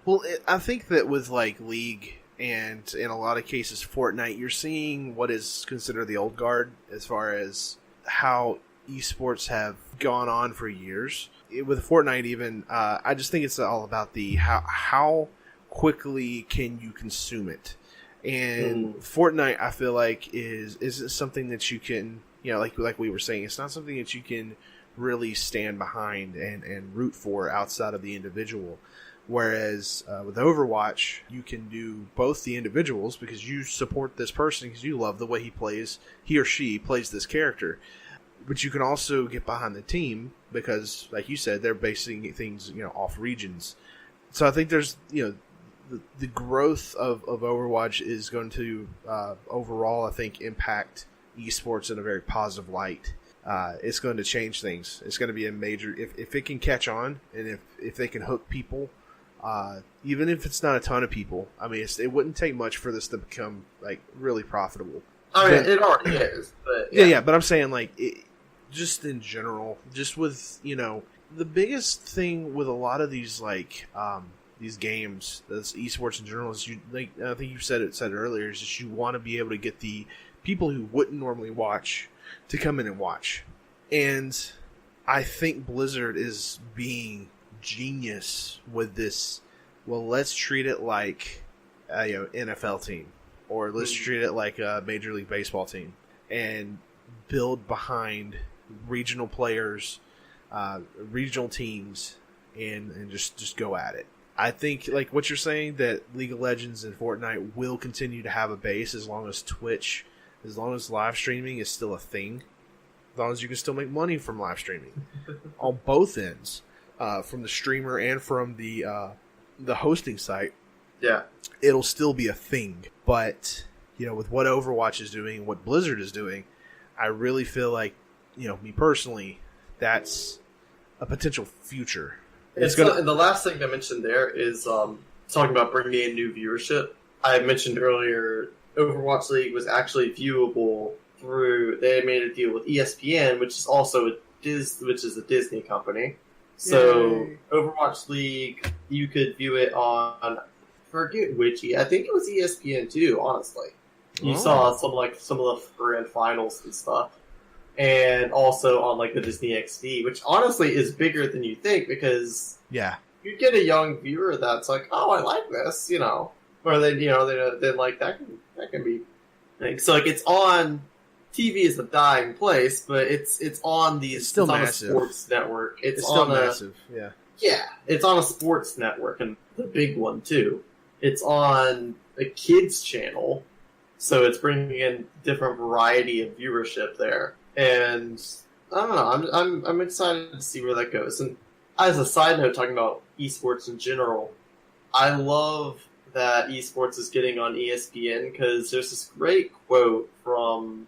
Well, I think that with like League and in a lot of cases Fortnite, you're seeing what is considered the old guard as far as how esports have gone on for years. With Fortnite, even I just think it's all about the how quickly can you consume it. And Fortnite, I feel like, isn't something that you can, like we were saying, it's not something that you can really stand behind and root for outside of the individual. Whereas with Overwatch, you can do both the individuals because you support this person because you love the way he or she plays this character. But you can also get behind the team because, like you said, they're basing things, off regions. So I think there's, the growth of Overwatch is going to overall, I think, impact esports in a very positive light. It's going to change things. It's going to be a major, if it can catch on and if they can hook people, even if it's not a ton of people. I mean, it wouldn't take much for this to become like really profitable. I mean, it already is. But yeah. But I'm saying just in general, just with the biggest thing with a lot of these these games, this esports in general, is I think you said it earlier, is just you want to be able to get the people who wouldn't normally watch to come in and watch. And I think Blizzard is being genius with this. Well, let's treat it like a NFL team, or let's treat it like a Major League Baseball team, and build behind regional players, regional teams, and just go at it. I think, like what you're saying, that League of Legends and Fortnite will continue to have a base as long as Twitch, as long as live streaming is still a thing, as long as you can still make money from live streaming on both ends, from the streamer and from the hosting site. Yeah, it'll still be a thing. But with what Overwatch is doing and what Blizzard is doing, I really feel like, me personally, that's a potential future. And the last thing I mentioned there is talking about bringing in new viewership. I mentioned earlier, Overwatch League was actually viewable through. They made a deal with ESPN, which is also which is a Disney company. So Yay. Overwatch League, you could view it on, I forget which. I think it was ESPN too. Honestly, you saw some of the grand finals and stuff. And also on the Disney XD, which honestly is bigger than you think, because you get a young viewer that's like, oh, I like this, or then then like that can be thing. So like it's on TV is a dying place, but it's on these. It's still on massive. A sports network. It's still on massive. Yeah. Yeah, it's on a sports network, and the big one too. It's on a kids channel, so it's bringing in different variety of viewership there. And I don't know, I'm excited to see where that goes. And as a side note, talking about esports in general, I love that esports is getting on ESPN because there's this great quote from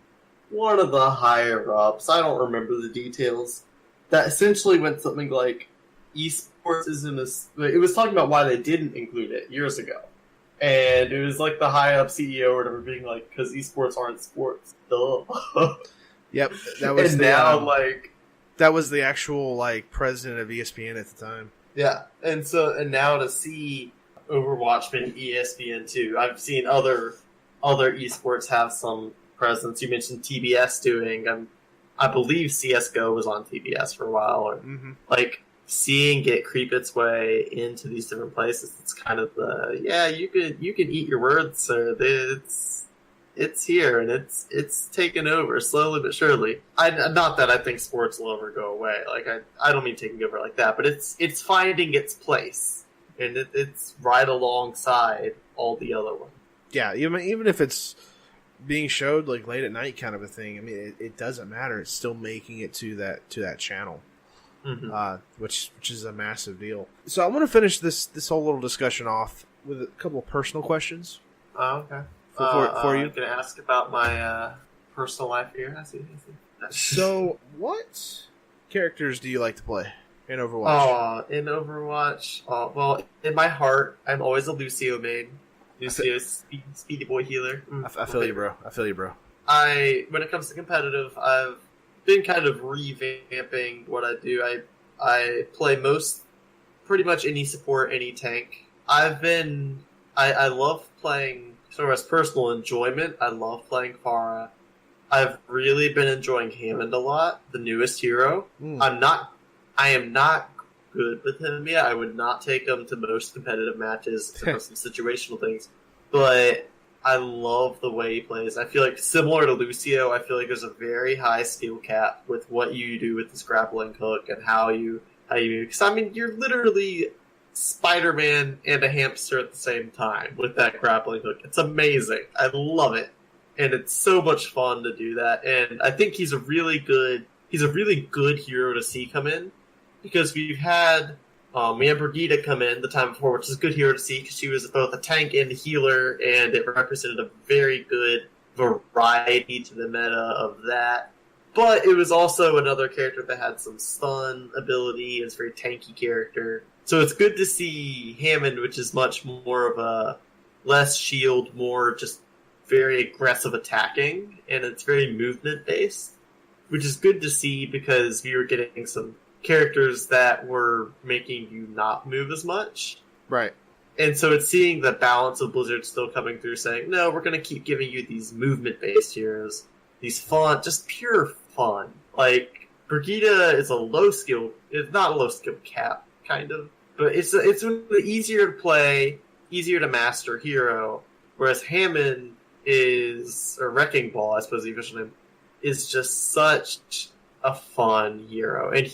one of the higher ups. I don't remember the details. That essentially went something like, esports isn't it was talking about why they didn't include it years ago. And it was like the high up CEO or whatever being like, because esports aren't sports. Duh. Yep. That was and the, now, that was the actual, president of ESPN at the time. Yeah. And now to see Overwatch being ESPN too. I've seen other esports have some presence. You mentioned TBS doing, I believe CSGO was on TBS for a while. Or, seeing it creep its way into these different places, it's kind of you can eat your words, sir. It's here and it's taken over slowly but surely. Not that I think sports will ever go away. I don't mean taking over like that, but it's finding its place and it's right alongside all the other ones. Yeah, even if it's being showed late at night kind of a thing. I mean, it doesn't matter. It's still making it to that channel. Mm-hmm. Which is a massive deal. So I'm going to finish this whole little discussion off with a couple of personal questions. Oh, okay. For you. I'm going to ask about my personal life here. I see. So, what characters do you like to play in Overwatch? In Overwatch, well, in my heart, I'm always a Lucio main. Lucio, speedy boy healer. I feel you, bro. When it comes to competitive, I've been kind of revamping what I do. I play pretty much any support, any tank. I love playing, sort of as personal enjoyment, I love playing Pharah. I've really been enjoying Hammond a lot, the newest hero. I am not good with him yet. I would not take him to most competitive matches for some situational things, but I love the way he plays. I feel like similar to Lucio, I feel like there's a very high skill cap with what you do with this grappling hook and how you because I mean you're literally Spider-Man and a hamster at the same time with that grappling hook. It's amazing. I love it. And it's so much fun to do that. And I think he's a really good hero to see come in, because we had Brigitte come in the time before, which is a good hero to see because she was both a tank and a healer, and it represented a very good variety to the meta of that. But it was also another character that had some stun ability. It's a very tanky character. So it's good to see Hammond, which is much more of a less shield, more just very aggressive attacking, and it's very movement based, which is good to see because we were getting some characters that were making you not move as much. Right. And so it's seeing the balance of Blizzard still coming through saying, no, we're going to keep giving you these movement-based heroes, these fun, just pure fun. Like, Brigitte is a low skill, it's not a low skill cap, kind of, but it's an easier to play, easier to master hero, whereas Hammond or Wrecking Ball, I suppose the official name, is just such a fun hero. And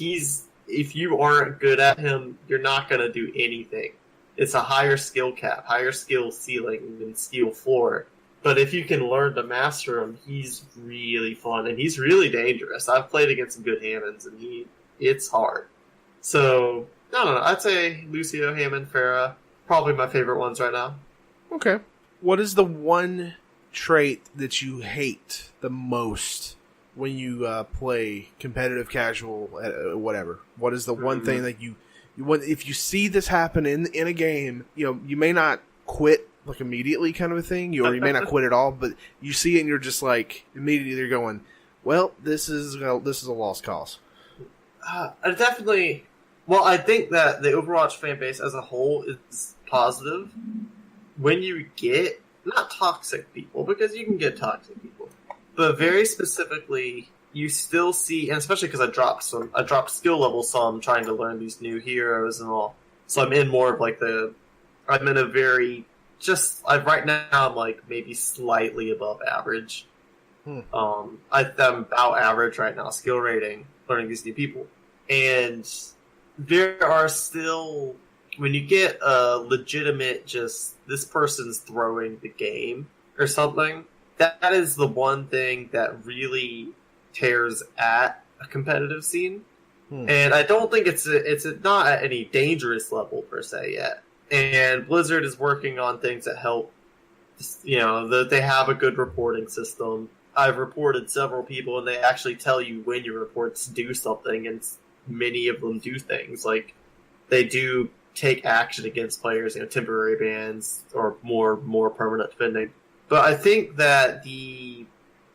if you aren't good at him, you're not going to do anything. It's a higher skill cap, higher skill ceiling than skill floor. But if you can learn to master him, he's really fun, and he's really dangerous. I've played against some good Hammonds, and it's hard. So, I don't know. I'd say Lucio, Hammond, Pharah, probably my favorite ones right now. Okay. What is the one trait that you hate the most when you play competitive, casual, whatever? What is the one thing that you want? If you see this happen in a game, you may not quit immediately, kind of a thing, or you may not quit at all, but you see it and you're just immediately you're going, well, this is a lost cause. Definitely. Well, I think that the Overwatch fan base as a whole is positive. When you get not toxic people, because you can get toxic people, but very specifically, you still see, and especially because I dropped skill level some trying to learn these new heroes and all. So I'm in more of I'm in a very right now I'm like maybe slightly above average. I'm about average right now, skill rating, learning these new people. And there are still, when you get a legitimate just, this person's throwing the game or something, that is the one thing that really tears at a competitive scene. And I don't think it's not at any dangerous level per se yet. And Blizzard is working on things that help, that they have a good reporting system. I've reported several people, and they actually tell you when your reports do something, and many of them do things. Like, they do take action against players, temporary bans, or more permanent defending. But I think that the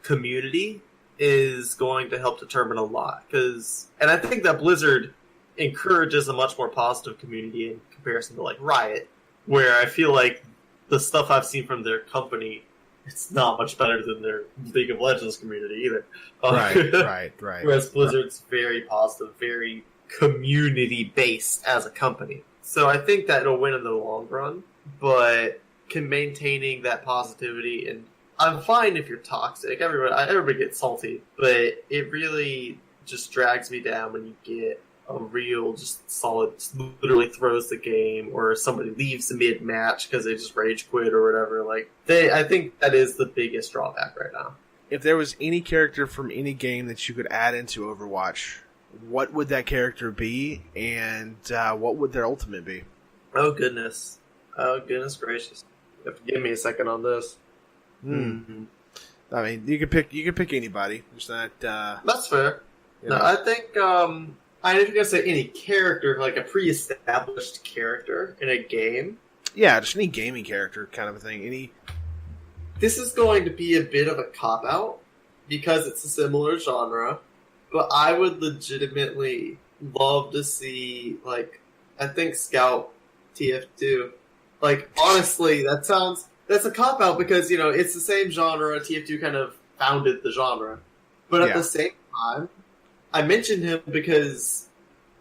community is going to help determine a lot. And I think that Blizzard encourages a much more positive community in comparison to, like, Riot, where I feel like the stuff I've seen from their company, it's not much better than their League of Legends community either. Right. Whereas Blizzard's very positive, very community-based as a company. So I think that it'll win in the long run, but maintaining that positivity, and I'm fine if you're toxic. Everybody gets salty, but it really just drags me down when you get a real, just solid, literally throws the game, or somebody leaves mid-match because they just rage quit or whatever. Like, I think that is the biggest drawback right now. If there was any character from any game that you could add into Overwatch, what would that character be, and what would their ultimate be? Oh, goodness. Oh, goodness gracious. You have to give me a second on this. I mean, you could pick anybody. It's not. That's fair. No, I think. I don't know if you're gonna say any character, like a pre-established character in a game. Yeah, just any gaming character kind of a thing. This is going to be a bit of a cop-out because it's a similar genre, but I would legitimately love to see, like, I think Scout TF2. Like, honestly, that's a cop-out because, it's the same genre. TF2 kind of founded the genre. But at the same time, I mentioned him because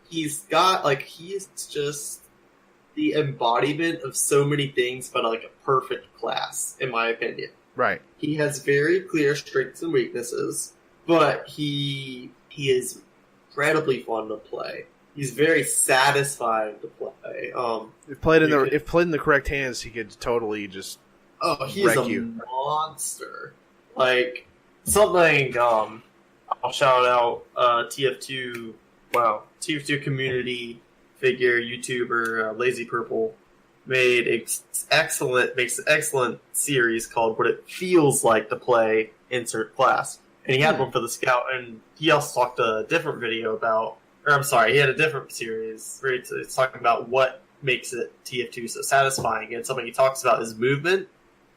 he's just the embodiment of so many things, but like a perfect class, in my opinion. Right. He has very clear strengths and weaknesses, but he is incredibly fun to play. He's very satisfying to play. If played in the correct hands, he could totally just he's wreck a you. monster. Like, something. I'll shout out TF2. Wow, TF2 community figure YouTuber Lazy Purple makes an excellent series called "What It Feels Like to Play Insert Class," and he had one for the Scout, and he also talked a different video about. He had a different series where it's talking about what makes it TF2 so satisfying, and something he talks about is movement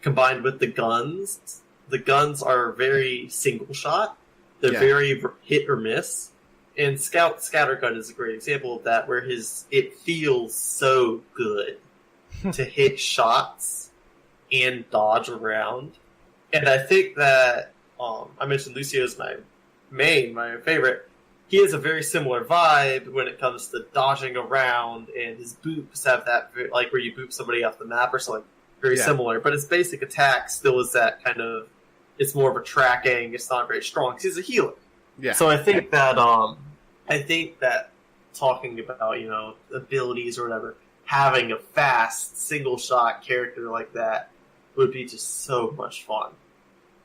combined with the guns. The guns are very single shot. They're very hit or miss. And Scattergun is a great example of that, where it feels so good to hit shots and dodge around. And I think that, I mentioned Lucio's my favorite. He has a very similar vibe when it comes to dodging around, and his boops have that, like where you boop somebody off the map or something, very similar. But his basic attack still is that kind of, it's more of a tracking, it's not very strong, because he's a healer. Yeah. So I think that talking about, abilities or whatever, having a fast, single shot character like that would be just so much fun.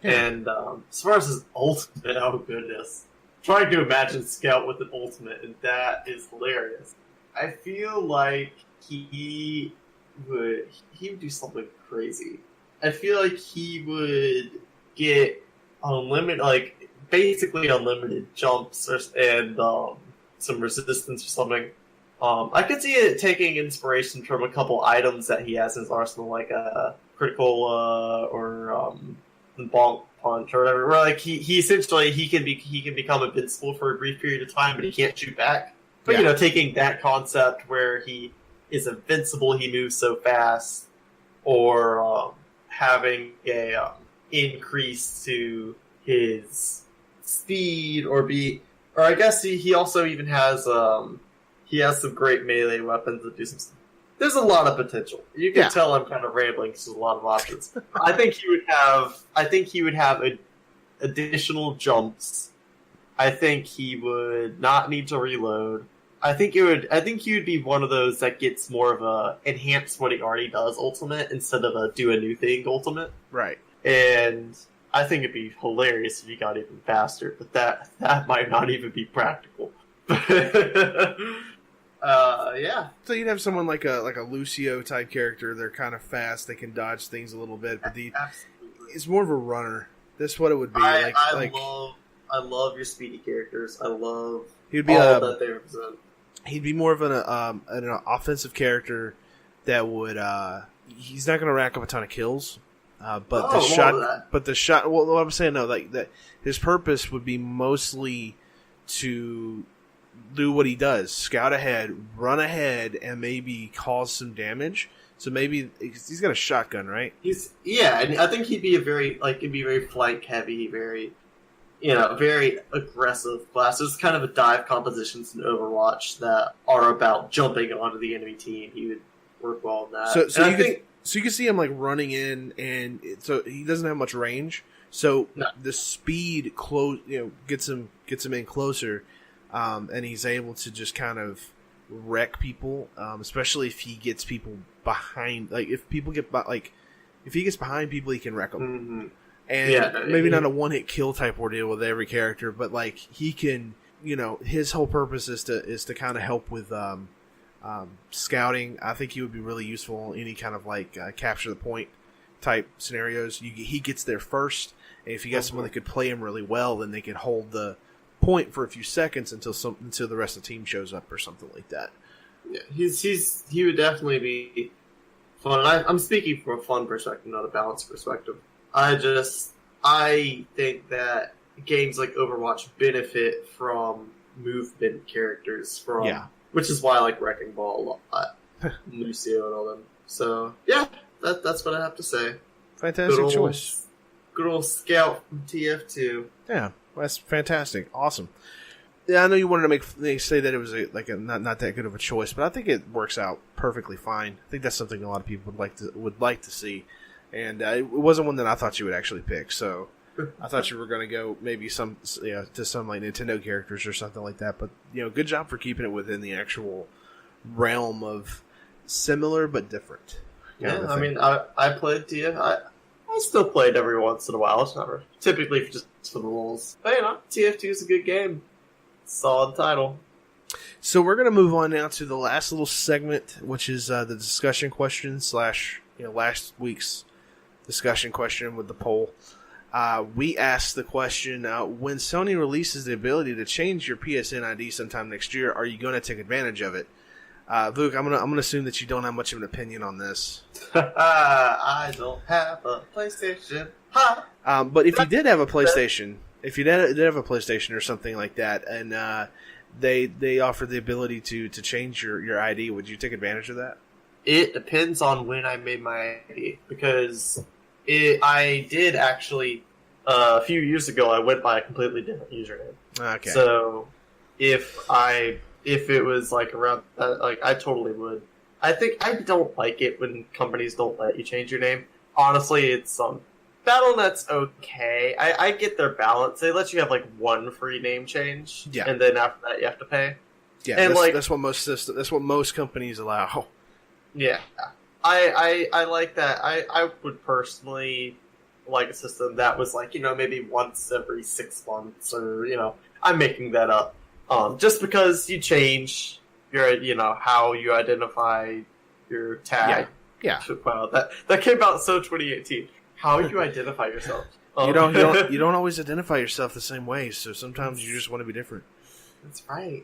Yeah. And as far as his ultimate, oh goodness. Trying to imagine Scout with an ultimate, and that is hilarious. I feel like he would do something crazy. I feel like he would get basically unlimited jumps and some resistance or something. I could see it taking inspiration from a couple items that he has in his arsenal, like a critical or the bonk punch or whatever. Where like he essentially he can become invincible for a brief period of time, but he can't shoot back. But taking that concept where he is invincible, he moves so fast, or having a increase to his speed, or I guess he also even has he has some great melee weapons that do some stuff. there's a lot of potential. You can tell I'm kind of rambling because there's a lot of options. I think he would have additional jumps. I think he would not need to reload. I think he would be one of those that gets more of a enhance what he already does ultimate instead of a do a new thing ultimate. Right. And I think it'd be hilarious if he got even faster, but that might not even be practical. Yeah. So you'd have someone like a Lucio type character. They're kind of fast. They can dodge things a little bit, but it's more of a runner. That's what it would be. I love your speedy characters. I love he'd be all that they represent. He'd be more of an offensive character that would. He's not going to rack up a ton of kills, but the shot. Well, what I'm saying though, like that, his purpose would be mostly to do what he does: scout ahead, run ahead, and maybe cause some damage. So maybe he's got a shotgun, right? And I think he'd be very flank heavy, very aggressive class. There's kind of a dive compositions in Overwatch that are about jumping onto the enemy team. He would work well in that. So you can see him like running in, and so he doesn't have much range. So the speed gets him in closer, and he's able to just kind of wreck people, especially if he gets people behind. Like if he gets behind people, he can wreck them. Mm-hmm. And maybe not a one-hit kill type ordeal with every character, but like he can, his whole purpose is to kind of help with scouting. I think he would be really useful in any kind of like capture the point type scenarios. He gets there first, and if you got someone that could play him really well, then they could hold the point for a few seconds until the rest of the team shows up or something like that. Yeah, he would definitely be fun. I'm speaking from a fun perspective, not a balanced perspective. I think that games like Overwatch benefit from movement characters which is why I like Wrecking Ball a lot. Lucio and all them. So, yeah, that's what I have to say. Fantastic choice. Good old Scout from TF2. Yeah, that's fantastic. Awesome. Yeah, I know you wanted to say that it was not that good of a choice, but I think it works out perfectly fine. I think that's something a lot of people would like to see. And it wasn't one that I thought you would actually pick, so I thought you were going to go maybe to some like Nintendo characters or something like that. But good job for keeping it within the actual realm of similar but different. Yeah, I mean, I played TF. I still played every once in a while. It's not typically just for the lulz. But TF2 is a good game. Solid title. So we're going to move on now to the last little segment, which is the discussion question / last week's discussion question with the poll. We asked the question, when Sony releases the ability to change your PSN ID sometime next year, are you going to take advantage of it? Vuke, I'm gonna assume that you don't have much of an opinion on this. I don't have a PlayStation. But if you did have a PlayStation, or something like that, and they offered the ability to change your ID, would you take advantage of that? It depends on when I made my ID, because I did actually a few years ago. I went by a completely different username. Okay. So if it was like around, I totally would. I think I don't like it when companies don't let you change your name. Honestly, it's Battle.net's okay. I get their balance. They let you have like one free name change, and then after that you have to pay. Yeah, and that's what most companies allow. Yeah, I like that. I would personally like a system that was like maybe once every 6 months, or I'm making that up. Just because you change your how you identify your tag. Yeah. Wow, that came out so 2018. How you identify yourself? You don't always identify yourself the same way. So sometimes you just want to be different. That's right.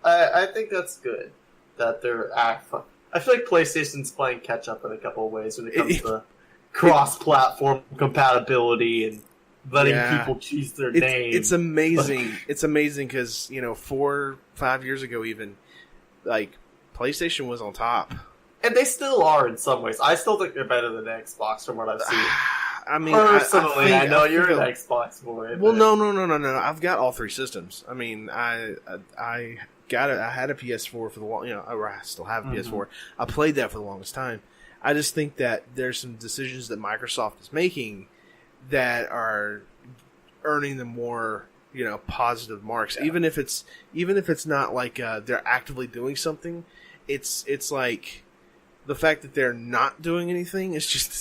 I think that's good that they're. I feel like PlayStation's playing catch up in a couple of ways when it comes to cross-platform compatibility and letting people choose their name. It's amazing. It's amazing because 4-5 years ago, even like PlayStation was on top. And they still are in some ways. I still think they're better than Xbox from what I've seen. I mean, personally, I know you're an Xbox boy. Well, no. I've got all three systems. I mean, I I had a PS4 for the long, or I still have a PS4. I played that for the longest time. I just think that there's some decisions that Microsoft is making that are earning them more, positive marks. Yeah. Even if it's not like they're actively doing something, it's like the fact that they're not doing anything is just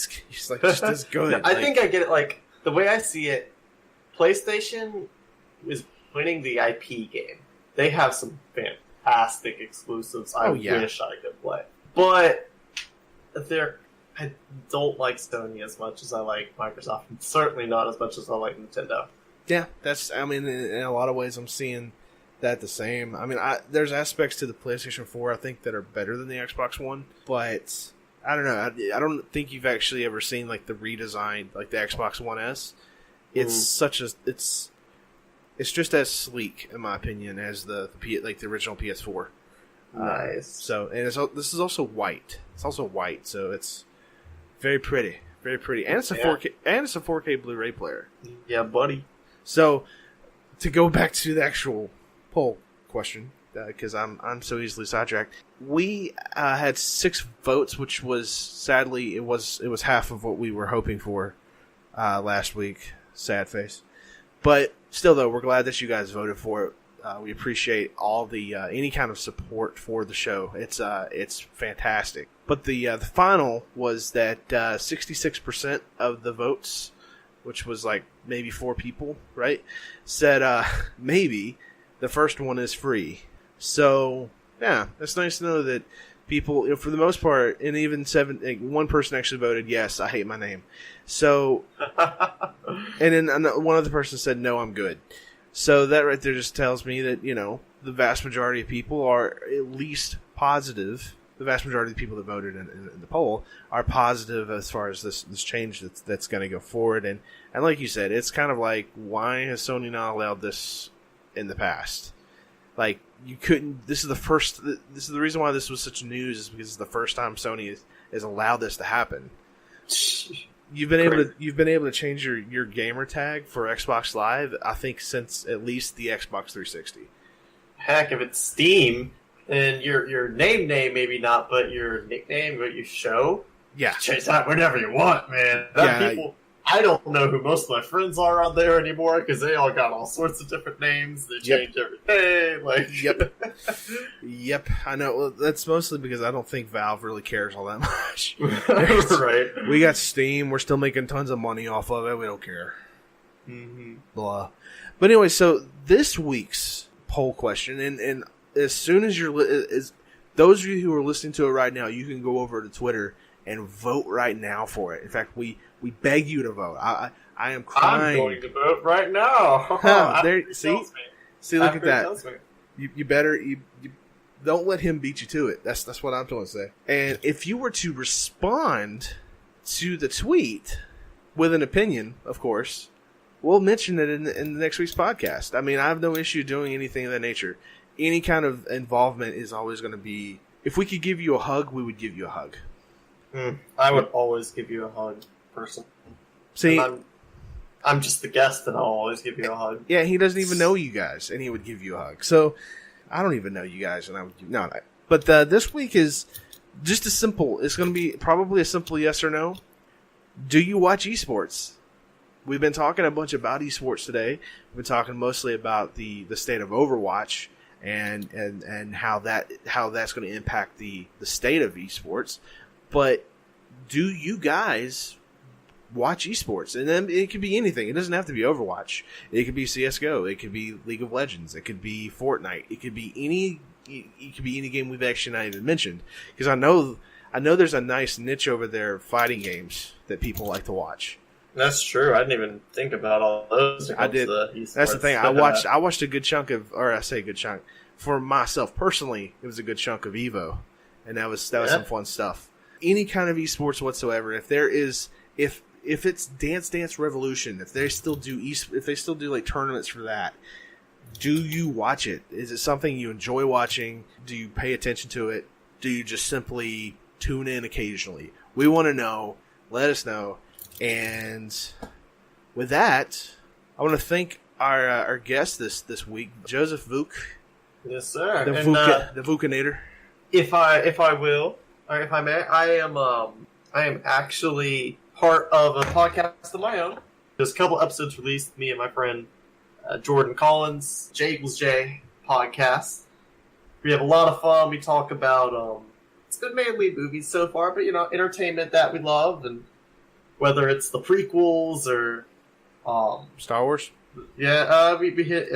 as good. I think I get it. Like the way I see it, PlayStation is winning the IP game. They have some fantastic exclusives. I wish I could play, but I don't like Sony as much as I like Microsoft, and certainly not as much as I like Nintendo. Yeah, in a lot of ways I'm seeing that the same. I mean, there's aspects to the PlayStation 4 I think that are better than the Xbox One, but I don't know. I don't think you've actually ever seen like the redesign, like the Xbox One S. It's it's just as sleek, in my opinion, as the original PS4. Nice. This is also white. It's also white, so it's very pretty, very pretty, and it's a 4K and it's a 4K Blu-ray player. Yeah, buddy. So, to go back to the actual poll question, because I'm so easily sidetracked, we had 6 votes, which was sadly it was half of what we were hoping for last week. Sad face, but still though, we're glad that you guys voted for it. We appreciate all the any kind of support for the show. It's fantastic. But the final was that 66% of the votes, which was like maybe 4 people, right, said maybe the first one is free. So yeah, it's nice to know that people, for the most part, and even one person actually voted yes, I hate my name. So, and then one other person said no, I'm good. So that right there just tells me that, the vast majority of people are at least positive. The vast majority of the people that voted in the poll are positive as far as this change that's going to go forward. And like you said, it's kind of like, why has Sony not allowed this in the past? Like, you couldn't. This is the reason why this was such news, is because it's the first time Sony has allowed this to happen. You've been able to change your gamer tag for Xbox Live, I think, since at least the Xbox 360. Heck, if it's Steam, and your name maybe not, but your nickname, what you show, change that whenever you want, man. I don't know who most of my friends are on there anymore because they all got all sorts of different names. They change every day. Yep. I know. Well, that's mostly because I don't think Valve really cares all that much. Right. We got Steam. We're still making tons of money off of it. We don't care. Mm-hmm. Blah. But anyway, so this week's poll question, and as soon as those of you who are listening to it right now, you can go over to Twitter and vote right now for it. In fact, we beg you to vote. I am crying. I'm going to vote right now. See, look at that. You better you don't let him beat you to it. That's what I'm trying to say. And if you were to respond to the tweet with an opinion, of course, we'll mention it in the next week's podcast. I mean, I have no issue doing anything of that nature. Any kind of involvement is always going to be. If we could give you a hug, we would give you a hug. I would always give you a hug, person. See, I'm just the guest, and I'll always give you a hug. Yeah, he doesn't even know you guys, and he would give you a hug. So, I don't even know you guys, and I would no. But this week is just as simple. It's going to be probably a simple yes or no. Do you watch esports? We've been talking a bunch about esports today. We've been talking mostly about the state of Overwatch and how that's going to impact the state of esports. But do you guys watch esports? And then it could be anything. It doesn't have to be Overwatch. It could be CS:GO. It could be League of Legends. It could be Fortnite. It could be any. It could be any game we've actually not even mentioned. Because I know there's a nice niche over there of fighting games that people like to watch. That's true. I didn't even think about all those. I did. That's the thing. I watched a good chunk of, or I say a good chunk for myself personally. It was a good chunk of Evo, and that was some fun stuff. Any kind of esports whatsoever. If it's Dance Revolution, if they still do like tournaments for that, do you watch it? Is it something you enjoy watching? Do you pay attention to it? Do you just simply tune in occasionally? We want to know. Let us know. And with that, I want to thank our guest this week, Joseph Vuke. Yes, sir. The And, the Vukinator. if I will, or if I may, I am actually part of a podcast of my own. There's a couple episodes released. Me and my friend Jordan Collins, J podcast. We have a lot of fun. We talk about it's been mainly movies so far, but entertainment that we love, and whether it's the prequels or Star Wars. yeah, we hit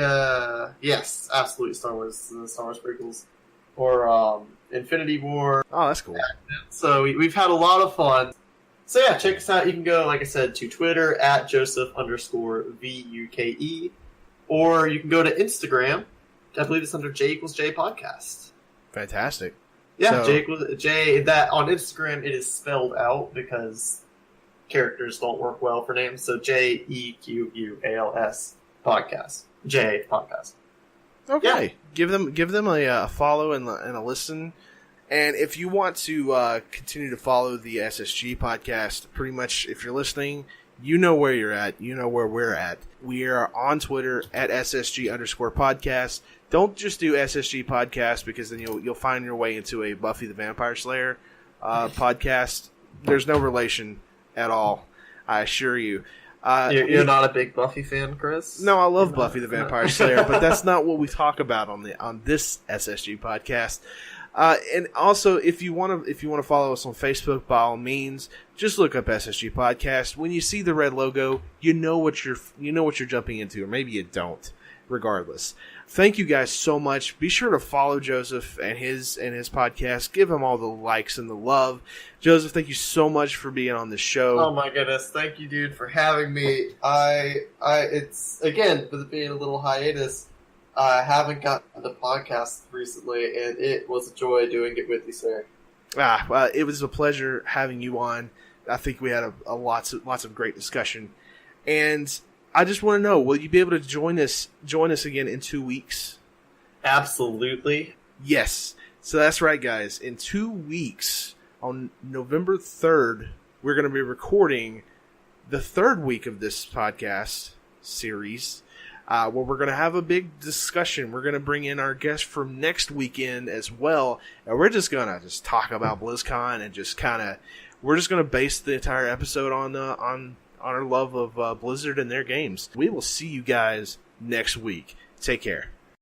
yes, absolutely Star Wars prequels or Infinity War. Oh, that's cool. So we've had a lot of fun. So yeah, check us out. You can go, like I said, to Twitter at Joseph_VUKE, or you can go to Instagram. I believe it's under J = J Podcast. Fantastic. Yeah, So- J. That on Instagram it is spelled out because characters don't work well for names. So JEQUALS Podcast. J Podcast. Okay, give them a follow and a listen. And if you want to continue to follow the SSG podcast, pretty much if you're listening, you know where you're at. You know where we're at. We are on Twitter at SSG_podcast. Don't just do SSG podcast because then you'll find your way into a Buffy the Vampire Slayer podcast. There's no relation at all, I assure you. You're not a big Buffy fan, Chris? No, I love Buffy the Vampire Slayer, but that's not what we talk about on this SSG podcast. And also, if you want to follow us on Facebook, by all means, just look up SSG Podcast. When you see the red logo, you know what you're jumping into, or maybe you don't. Regardless, thank you guys so much. Be sure to follow Joseph and his podcast. Give him all the likes and the love. Joseph, thank you so much for being on the show. Oh my goodness, thank you, dude, for having me. It's again with it being a little hiatus. I haven't gotten the podcast recently, and it was a joy doing it with you, sir. It was a pleasure having you on. I think we had a lots of great discussion, and I just want to know: will you be able to join us again in 2 weeks? Absolutely. Yes. So that's right, guys. In 2 weeks, on November 3rd, we're going to be recording the third week of this podcast series. Where we're going to have a big discussion. We're going to bring in our guest from next weekend as well. And we're just going to talk about BlizzCon and we're just going to base the entire episode on our love of Blizzard and their games. We will see you guys next week. Take care.